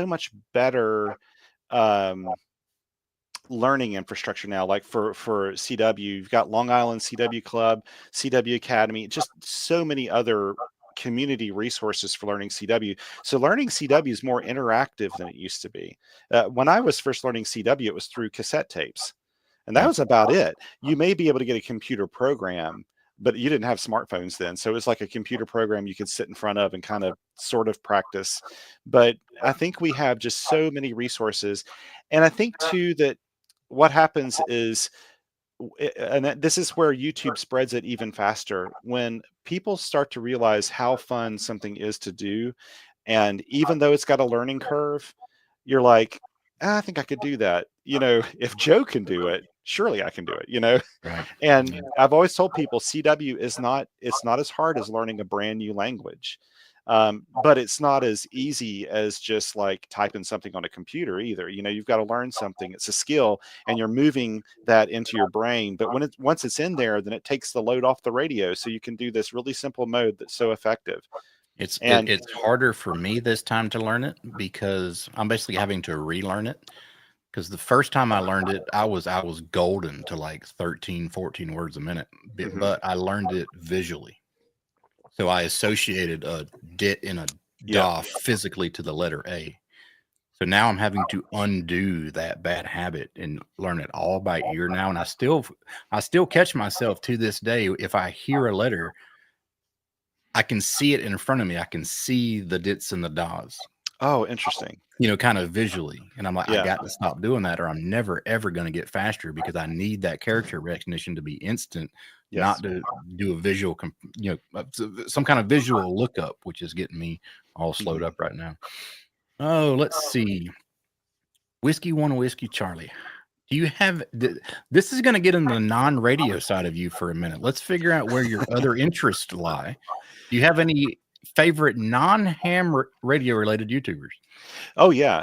S3: much better learning infrastructure now. Like for CW, you've got Long Island CW Club, CW Academy, just so many other community resources for learning CW. So learning CW is more interactive than it used to be. When I was first learning CW, it was through cassette tapes. And that was about it. You may be able to get a computer program, but you didn't have smartphones then. So it was like a computer program you could sit in front of and kind of sort of practice. But I think we have just so many resources. And I think too that what happens is, and this is where YouTube spreads it even faster, when people start to realize how fun something is to do. And even though it's got a learning curve, you're like, I think I could do that. If Joe can do it, surely I can do it,
S2: Right.
S3: And I've always told people CW it's not as hard as learning a brand new language. But it's not as easy as just like typing something on a computer either. You've got to learn something. It's a skill and you're moving that into your brain. But once it's in there, then it takes the load off the radio. So you can do this really simple mode that's so effective.
S2: It's harder for me this time to learn it because I'm basically having to relearn it. Because the first time I learned it, I was golden to like 13, 14 words a minute, but I learned it visually. So I associated a dit and a da physically to the letter A. So now I'm having to undo that bad habit and learn it all by ear now. And I still catch myself to this day. If I hear a letter, I can see it in front of me. I can see the dits and the das.
S3: Oh, interesting.
S2: Kind of visually. And I'm like, I got to stop doing that or I'm never, ever going to get faster because I need that character recognition to be instant, not to do a visual, some kind of visual lookup, which is getting me all slowed up right now. Oh, let's see. Whiskey One Whiskey Charlie. Do you have, this is going to get into the non-radio side of you for a minute. Let's figure out where your other interests lie. Do you have any favorite non-ham radio related YouTubers?
S3: Oh yeah.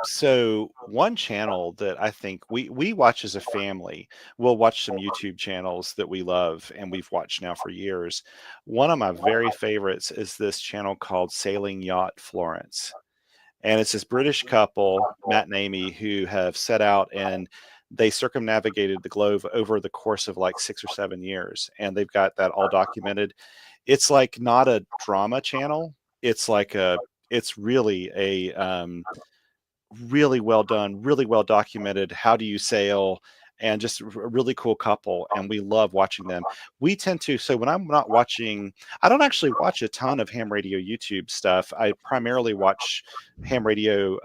S3: So one channel that I think we watch as a family, we'll watch some YouTube channels that we love and we've watched now for years. One of my very favorites is this channel called Sailing Yacht Florence. And it's this British couple, Matt and Amy, who have set out and they circumnavigated the globe over the course of like 6 or 7 years. And they've got that all documented. It's like not a drama channel. It's really a really well done, really well documented. How do you sail? And just a really cool couple. And we love watching them. We tend to, so when I'm not watching, I don't actually watch a ton of ham radio YouTube stuff. I primarily watch ham radio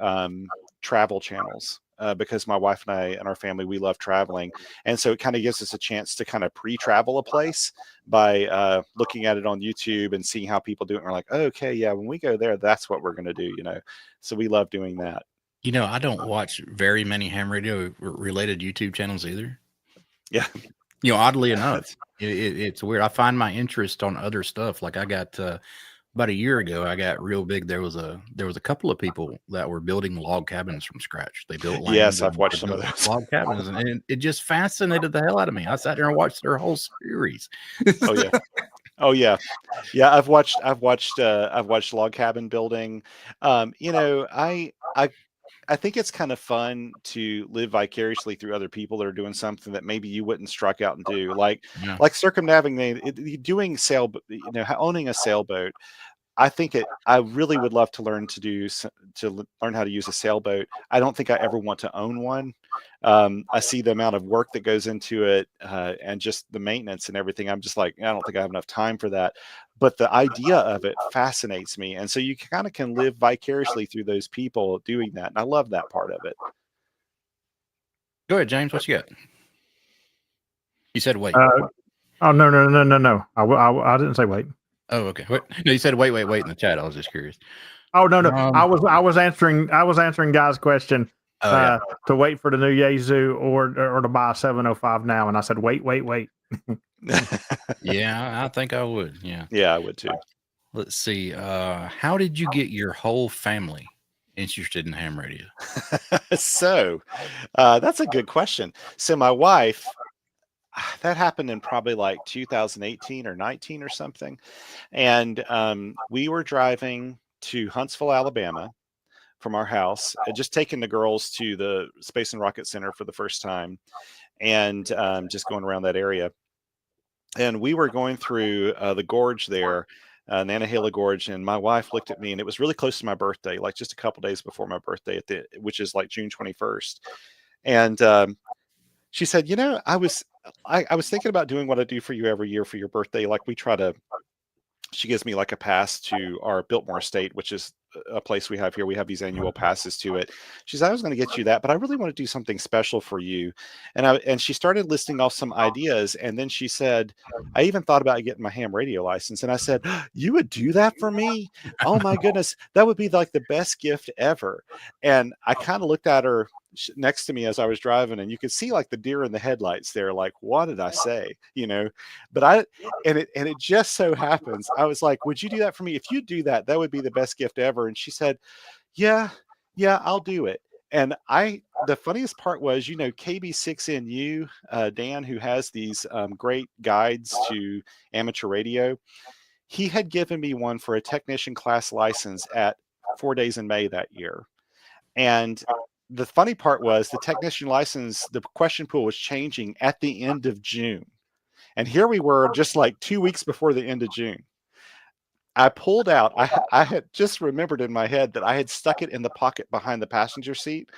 S3: travel channels. Because my wife and I and our family, we love traveling. And so it kind of gives us a chance to kind of pre-travel a place by looking at it on YouTube and seeing how people do it. And we're like, oh, okay, yeah, when we go there, that's what we're going to do, So we love doing that.
S2: I don't watch very many ham radio related YouTube channels either.
S3: Yeah.
S2: Oddly enough, it's weird. I find my interest on other stuff. Like I got, about a year ago, I got real big. There was a couple of people that were building log cabins from scratch. They built land.
S3: Yes, I've watched some of those
S2: log cabins, and it just fascinated the hell out of me. I sat there and watched their whole series.
S3: Oh yeah. I've watched log cabin building. I think it's kind of fun to live vicariously through other people that are doing something that maybe you wouldn't strike out and do, like circumnavigating, doing owning a sailboat. I really would love to learn learn how to use a sailboat. I don't think I ever want to own one. I see the amount of work that goes into it and just the maintenance and everything. I'm just like, I don't think I have enough time for that. But the idea of it fascinates me. And so you kind of can live vicariously through those people doing that. And I love that part of it.
S2: Go ahead, James. What you got? You said wait.
S1: No. I didn't say wait.
S2: Oh, okay. No, you said wait in the chat. I was just curious.
S1: Oh no. I was answering Guy's question.
S2: Oh yeah.
S1: to wait for the new Yaesu or to buy a 705 now. And I said, wait.
S2: Yeah, I think I would. Yeah.
S3: Yeah, I would too.
S2: Let's see. How did you get your whole family interested in ham radio?
S3: So that's a good question. So my wife, that happened in probably like 2018 or 19 or something. And we were driving to Huntsville, Alabama from our house, just taking the girls to the Space and Rocket Center for the first time, and just going around that area. And we were going through the gorge there, Nantahala Gorge, and my wife looked at me, and it was really close to my birthday, like just a couple days before my birthday, which is like June 21st. And she said, "You know, I was thinking about doing what I do for you every year for your birthday. Like we try to." She gives me like a pass to our Biltmore Estate, which is a place we have here. We have these annual passes to it. She said, I was going to get you that, but I really want to do something special for you. And she started listing off some ideas. And then she said, I even thought about getting my ham radio license. And I said, you would do that for me? Oh my goodness. That would be like the best gift ever. And I kind of looked at her next to me as I was driving, and you could see like the deer in the headlights there. Like, what did I say? You know, but it just so happens, I was like, would you do that for me? If you do that, that would be the best gift ever. And she said, yeah, I'll do it. And the funniest part was, you know, KB6NU, Dan, who has these great guides to amateur radio, he had given me one for a technician class license at 4 Days in May that year. And the funny part was the technician license, the question pool was changing at the end of June. And here we were just like 2 weeks before the end of June. I pulled out, I had just remembered in my head that I had stuck it in the pocket behind the passenger seat.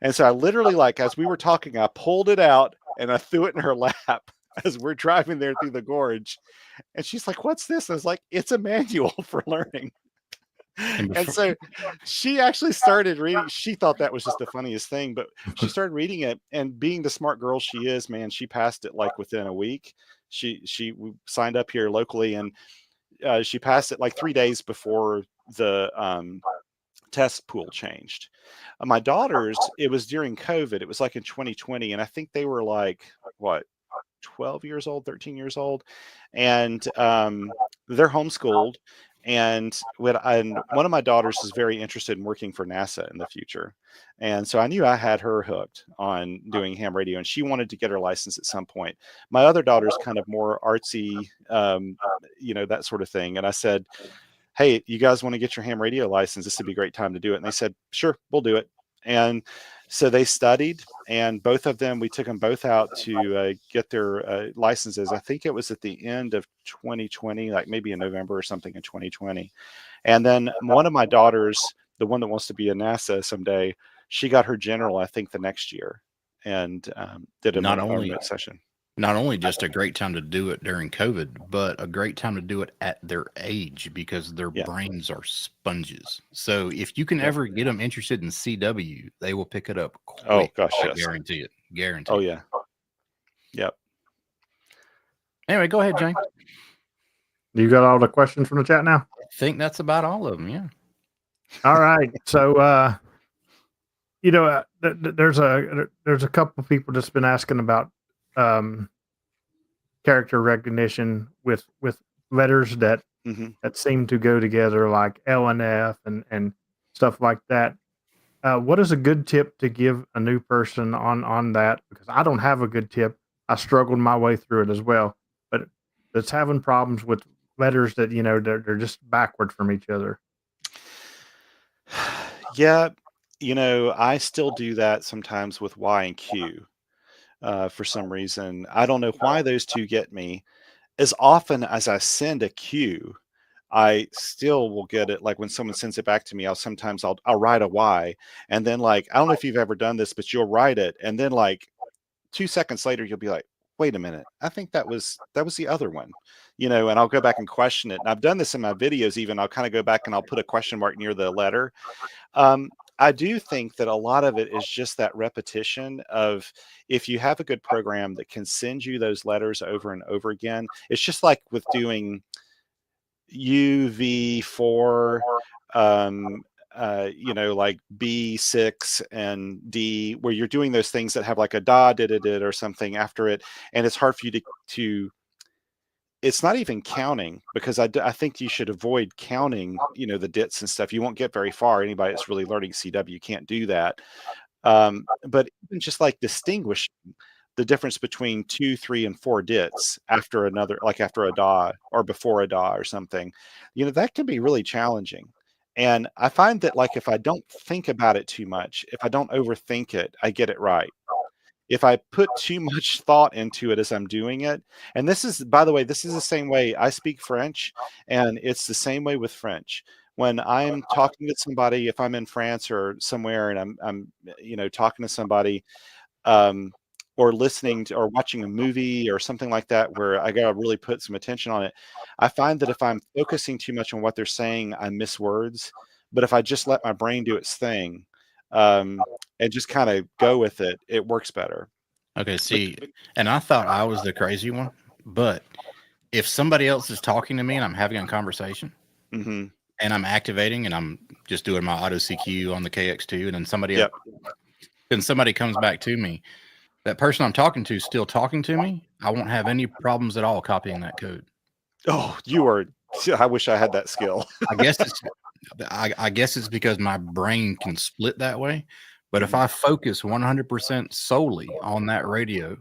S3: And so I literally, like, as we were talking, I pulled it out and I threw it in her lap as we're driving there through the gorge. And she's like, what's this? I was like, it's a manual for learning. And so she actually started reading. She thought that was just the funniest thing, but she started reading it, and being the smart girl she is, man, she passed it like within a week. She signed up here locally, and she passed it like 3 days before the test pool changed. My daughters, it was during COVID. It was like in 2020, and I think they were like, what, 12 years old, 13 years old, and they're homeschooled. And one of my daughters is very interested in working for NASA in the future. And so I knew I had her hooked on doing ham radio, and she wanted to get her license at some point. My other daughter's kind of more artsy, you know, that sort of thing. And I said, hey, you guys want to get your ham radio license? This would be a great time to do it. And they said, sure, we'll do it. And so they studied, and both of them, we took them both out to get their licenses. I think it was at the end of 2020, like maybe in November or something in 2020. And then one of my daughters, the one that wants to be a NASA someday, she got her general, I think, the next year, and did a remote session.
S2: Not only just a great time to do it during COVID, but a great time to do it at their age, because their brains are sponges. So if you can ever get them interested in CW, they will pick it up quick.
S3: Oh gosh,
S2: I
S3: yes.
S2: guarantee it. Guarantee.
S3: Oh yeah. Yep.
S2: Anyway, go ahead, Jane.
S1: You got all the questions from the chat now?
S2: I think that's about all of them. Yeah.
S1: All right. So, you know, there's a couple people that's been asking about character recognition with letters that that seem to go together, like L and F and stuff like that. What is a good tip to give a new person on that? Because I don't have a good tip. I struggled my way through it as well, but it's having problems with letters that, you know, they're just backward from each other.
S3: Yeah, you know, I still do that sometimes with Y and Q. For some reason, I don't know why those two get me. As often as I send a Q, I still will get it. Like when someone sends it back to me, I'll write a Y, and then, like, I don't know if you've ever done this, but you'll write it, and then like 2 seconds later, you'll be like, wait a minute, I think that was the other one, you know, and I'll go back and question it. And I've done this in my videos even. I'll kind of go back and I'll put a question mark near the letter. I do think that a lot of it is just that repetition of, if you have a good program that can send you those letters over and over again, it's just like with doing UV4, like B6 and D, where you're doing those things that have like a da, did or something after it. And it's hard for you to it's not even counting, because I think you should avoid counting, the dits and stuff. You won't get very far. Anybody that's really learning CW can't do that. But even just like distinguishing the difference between 2, 3, and 4 dits after another, like after a da or before a da or something, that can be really challenging. And I find that, like, if I don't think about it too much, if I don't overthink it, I get it right. If I put too much thought into it as I'm doing it, and this is, by the way, this is the same way I speak French, and it's the same way with French. When I'm talking to somebody, if I'm in France or somewhere and I'm talking to somebody, or listening to or watching a movie or something like that, where I gotta really put some attention on it, I find that if I'm focusing too much on what they're saying, I miss words. But if I just let my brain do its thing, and just kind of go with it, it works better.
S2: Okay, see, and I thought I was the crazy one, but if somebody else is talking to me and I'm having a conversation,
S3: Mm-hmm.
S2: and I'm activating and I'm just doing my auto CQ on the KX2, and then somebody comes back to me, that person I'm talking to is still talking to me, I won't have any problems at all copying that code.
S3: Oh, I wish I had that skill.
S2: I guess it's because my brain can split that way. But if I focus 100% solely on that radio,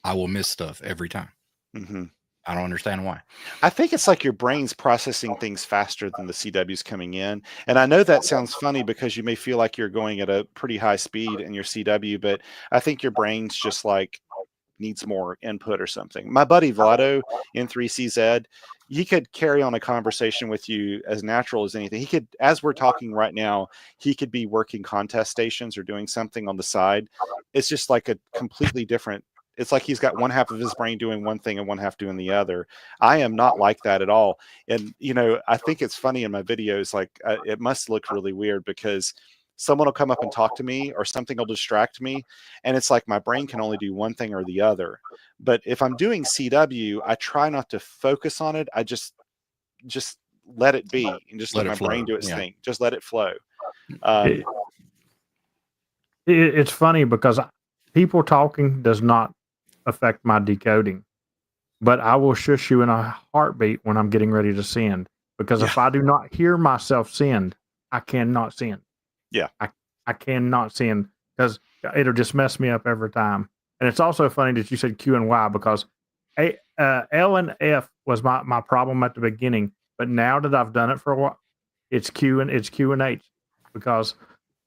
S2: I will miss stuff every time.
S3: Mm-hmm.
S2: I don't understand why.
S3: I think it's like your brain's processing things faster than the CW's coming in. And I know that sounds funny because you may feel like you're going at a pretty high speed in your CW, but I think your brain's just like needs more input or something. My buddy Vlado in 3CZ, he could carry on a conversation with you as natural as anything. He could, as we're talking right now, he could be working contest stations or doing something on the side. It's just like a completely different, it's like he's got one half of his brain doing one thing and one half doing the other. I am not like that at all. And, I think it's funny in my videos, like it must look really weird because someone will come up and talk to me or something will distract me. And it's like my brain can only do one thing or the other. But if I'm doing CW, I try not to focus on it. I just let it be and just let my brain do its thing. Just let it flow.
S1: It's funny because people talking does not affect my decoding, but I will shush you in a heartbeat when I'm getting ready to send, because if I do not hear myself send, I cannot send.
S3: Yeah.
S1: I cannot send because it'll just mess me up every time. And it's also funny that you said Q and Y, because L and F was my problem at the beginning, but now that I've done it for a while, it's Q and H, because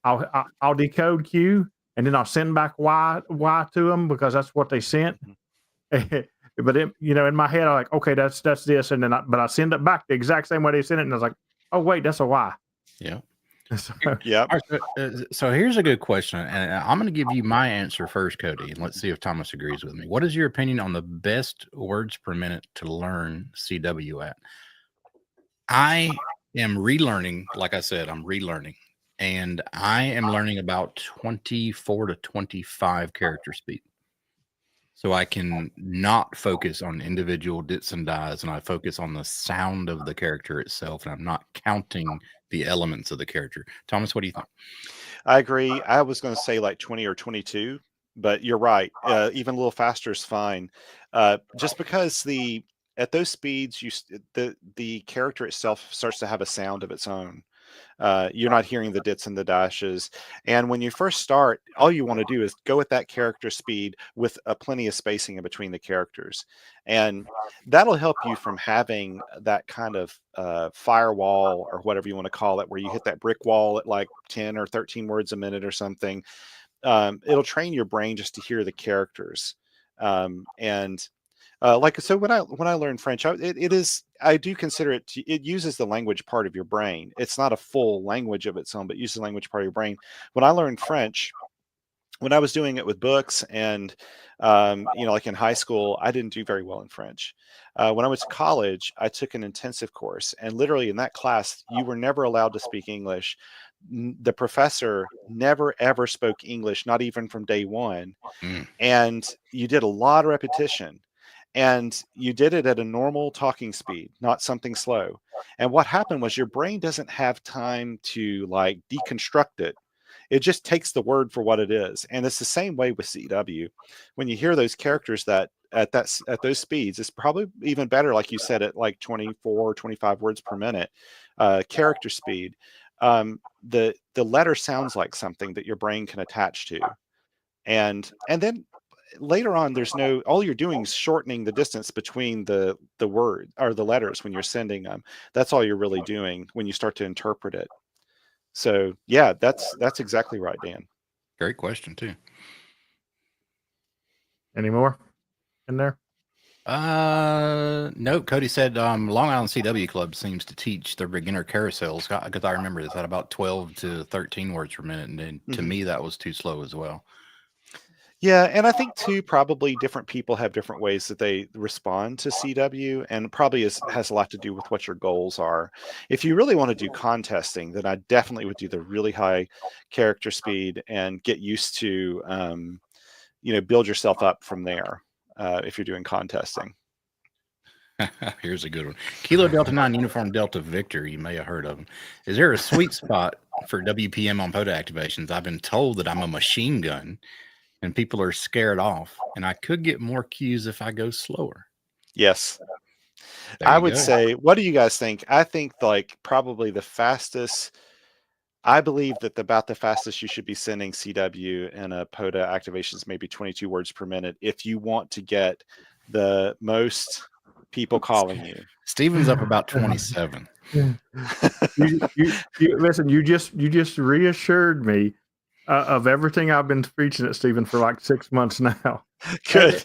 S1: I'll decode Q and then I'll send back Y to them because that's what they sent. But in my head, I'm like, okay, that's this, and then but I send it back the exact same way they sent it, and I was like, oh wait, that's a Y.
S2: Yeah.
S3: Yeah.
S2: So here's a good question, and I'm going to give you my answer first, Cody, and let's see if Thomas agrees with me. What is your opinion on the best words per minute to learn CW at? I am relearning, like I said, I'm relearning, and I am learning about 24 to 25 character speed. So I can not focus on individual dits and dies, and I focus on the sound of the character itself, and I'm not counting the elements of the character. Thomas, what do you think?
S3: I agree. I was going to say like 20 or 22, but you're right. Even a little faster is fine. Just because at those speeds, the character itself starts to have a sound of its own. You're not hearing the dits and the dashes. And when you first start, all you want to do is go at that character speed with plenty of spacing in between the characters. And that'll help you from having that kind of firewall, or whatever you want to call it, where you hit that brick wall at like 10 or 13 words a minute or something. It'll train your brain just to hear the characters. So when I learn French, I do consider it uses the language part of your brain. It's not a full language of its own, but uses the language part of your brain. When I learned French, when I was doing it with books and like in high school, I didn't do very well in French. When I went to college, I took an intensive course, and literally in that class, you were never allowed to speak English. The professor never ever spoke English, not even from day one. And you did a lot of repetition. and you did it at a normal talking speed, not something slow. And what happened was your brain doesn't have time to like deconstruct it. It just takes the word for what it is. And it's the same way with CW. When you hear those characters that at those speeds, it's probably even better, like you said, at like 24, 25 words per minute, character speed. The letter sounds like something that your brain can attach to. And then later on, there's no, all you're doing is shortening the distance between the word or the letters when you're sending them. That's all you're really doing when you start to interpret it. So yeah, that's exactly right, Dan.
S2: Great question too.
S1: Any more in there?
S2: No. Cody said Long Island CW Club seems to teach their beginner carousels, because I remember this at about 12 to 13 words per minute, and then to me that was too slow as well.
S3: Yeah, and I think too, probably different people have different ways that they respond to CW, and probably has a lot to do with what your goals are. If you really want to do contesting, then I definitely would do the really high character speed and get used to, build yourself up from there if you're doing contesting.
S2: Here's a good one. Kilo Delta 9 Uniform Delta Victor. You may have heard of him. Is there a sweet spot for WPM on POTA activations? I've been told that I'm a machine gun and people are scared off, and I could get more cues if I go slower.
S3: Yes. I would say, what do you guys think? I think like probably the fastest, I believe that about the fastest you should be sending CW in a POTA activations, maybe 22 words per minute, if you want to get the most people calling you.
S2: Steven's up about 27.
S1: Listen, you just reassured me of everything I've been preaching at Stephen for like 6 months now.
S3: Good.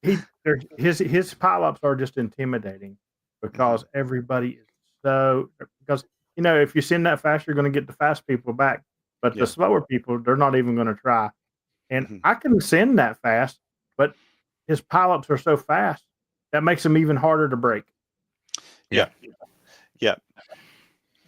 S1: His pile-ups are just intimidating because everybody is because if you send that fast, you're going to get the fast people back, but the slower people, they're not even going to try. And I can send that fast, but his pile-ups are so fast that makes them even harder to break.
S3: Yeah.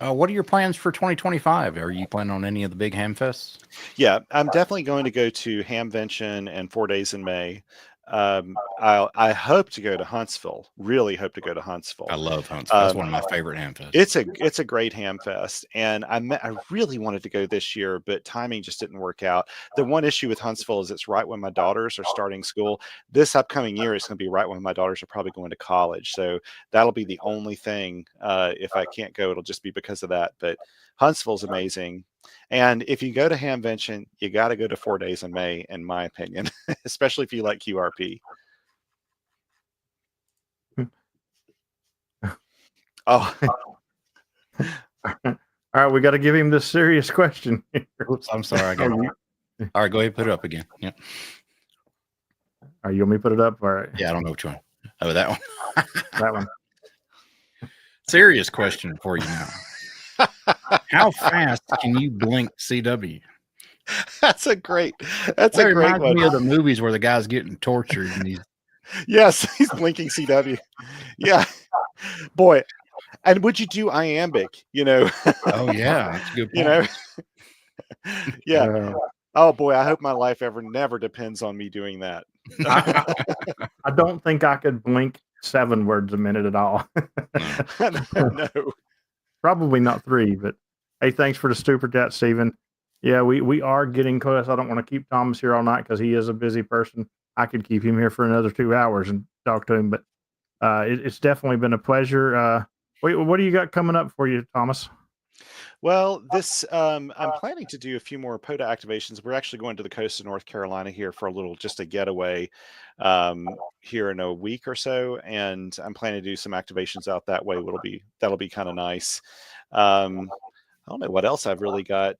S2: What are your plans for 2025? Are you planning on any of the big ham fests?
S3: Yeah, I'm definitely going to go to Hamvention and 4 Days in May. I hope to go to Huntsville. Really hope to go to Huntsville.
S2: I love Huntsville. That's one of my favorite ham fests.
S3: It's a great ham fest, and I really wanted to go this year, but timing just didn't work out. The one issue with Huntsville is it's right when my daughters are starting school. This upcoming year is going to be right when my daughters are probably going to college, so that'll be the only thing. If I can't go, it'll just be because of that. But Huntsville's amazing. And if you go to Hamvention, you got to go to 4 Days in May, in my opinion, especially if you like QRP. Oh.
S1: All right, we got to give him this serious question.
S2: Oops, I'm sorry. All right, go ahead and put it up again. Yeah.
S1: Are you want me to put it up? All right.
S2: Yeah, I don't know which one. Oh, that one.
S1: That one.
S2: Serious question for you now. How fast can you blink CW?
S3: That's a great one.
S2: Reminds me of the movies where the guy's getting tortured and he's
S3: he's blinking CW. Yeah, boy. And would you do iambic?
S2: Oh yeah, that's a good point.
S3: Yeah. Oh boy, I hope my life never depends on me doing that.
S1: I don't think I could blink 7 words a minute at all.
S3: No.
S1: Probably not 3, but hey, thanks for the super chat, Stephen. Yeah, we are getting close. I don't want to keep Thomas here all night because he is a busy person. I could keep him here for another 2 hours and talk to him, but it's definitely been a pleasure. What do you got coming up for you, Thomas?
S3: Well, I'm planning to do a few more POTA activations. We're actually going to the coast of North Carolina here for just a getaway here in a week or so, and I'm planning to do some activations out that way. That'll be kind of nice. I don't know what else I've really got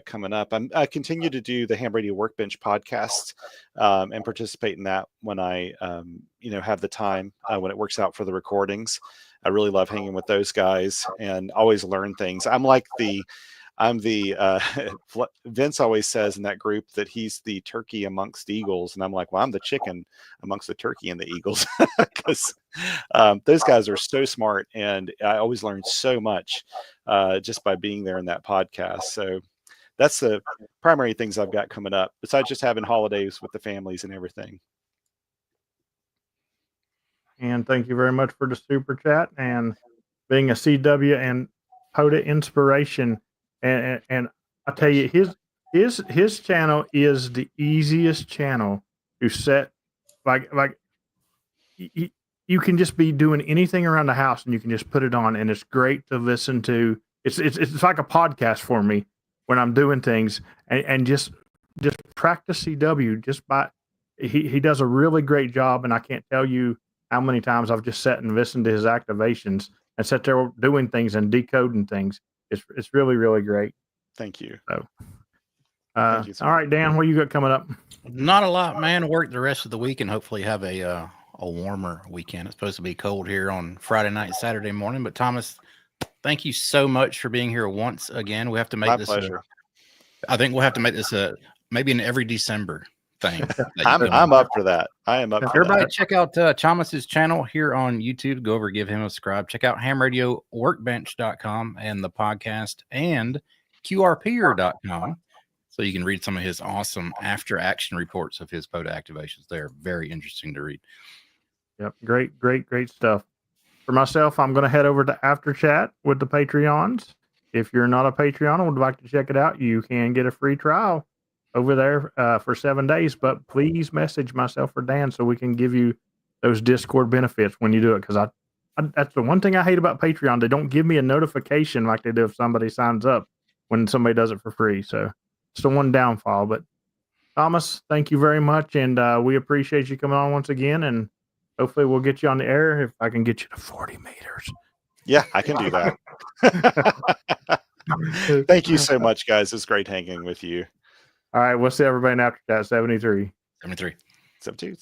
S3: coming up. I continue to do the Ham Radio Workbench podcast and participate in that when I have the time when it works out for the recordings. I really love hanging with those guys and always learn things. I'm the Vince always says in that group that he's the turkey amongst eagles. And I'm like, well, I'm the chicken amongst the turkey and the eagles because those guys are so smart. And I always learn so much just by being there in that podcast. So that's the primary things I've got coming up besides just having holidays with the families and everything.
S1: and thank you very much for the super chat and being a CW and POTA inspiration. And I tell you, his channel is the easiest channel to set. Like you can just be doing anything around the house and you can just put it on, and it's great to listen to. It's like a podcast for me when I'm doing things, and just practice CW just by he does a really great job, and I can't tell you how many times I've just sat and listened to his activations and sat there doing things and decoding things. It's really, really great.
S3: Thank you.
S1: So,
S3: Thank you so
S1: all right, Dan, what you got coming up?
S2: Not a lot, man. Work the rest of the week and hopefully have a warmer weekend. It's supposed to be cold here on Friday night and Saturday morning. But Thomas, thank you so much for being here once again. We have to make
S3: My
S2: this.
S3: pleasure.
S2: I think we'll have to make this maybe an every December thing.
S3: I'm up for that. I am up for
S2: Everybody
S3: that.
S2: check out Thomas's channel here on YouTube. Go over, give him a subscribe. Check out hamradioworkbench.com and the podcast and qrpeer.com. So you can read some of his awesome after action reports of his POTA activations. They're very interesting to read.
S1: Yep. Great stuff. For myself, I'm going to head over to After Chat with the Patreons. If you're not a Patreon and would like to check it out, you can get a free trial over there for 7 days. But please message myself or Dan so we can give you those Discord benefits when you do it. Because that's the one thing I hate about Patreon. They don't give me a notification like they do if somebody signs up when somebody does it for free. So it's the one downfall. But Thomas, thank you very much. And we appreciate you coming on once again. And hopefully we'll get you on the air if I can get you to 40 meters.
S3: Yeah, I can do that. Thank you so much, guys. It's great hanging with you.
S1: All right, we'll see everybody in After Chat 73.
S2: 73.
S3: 72.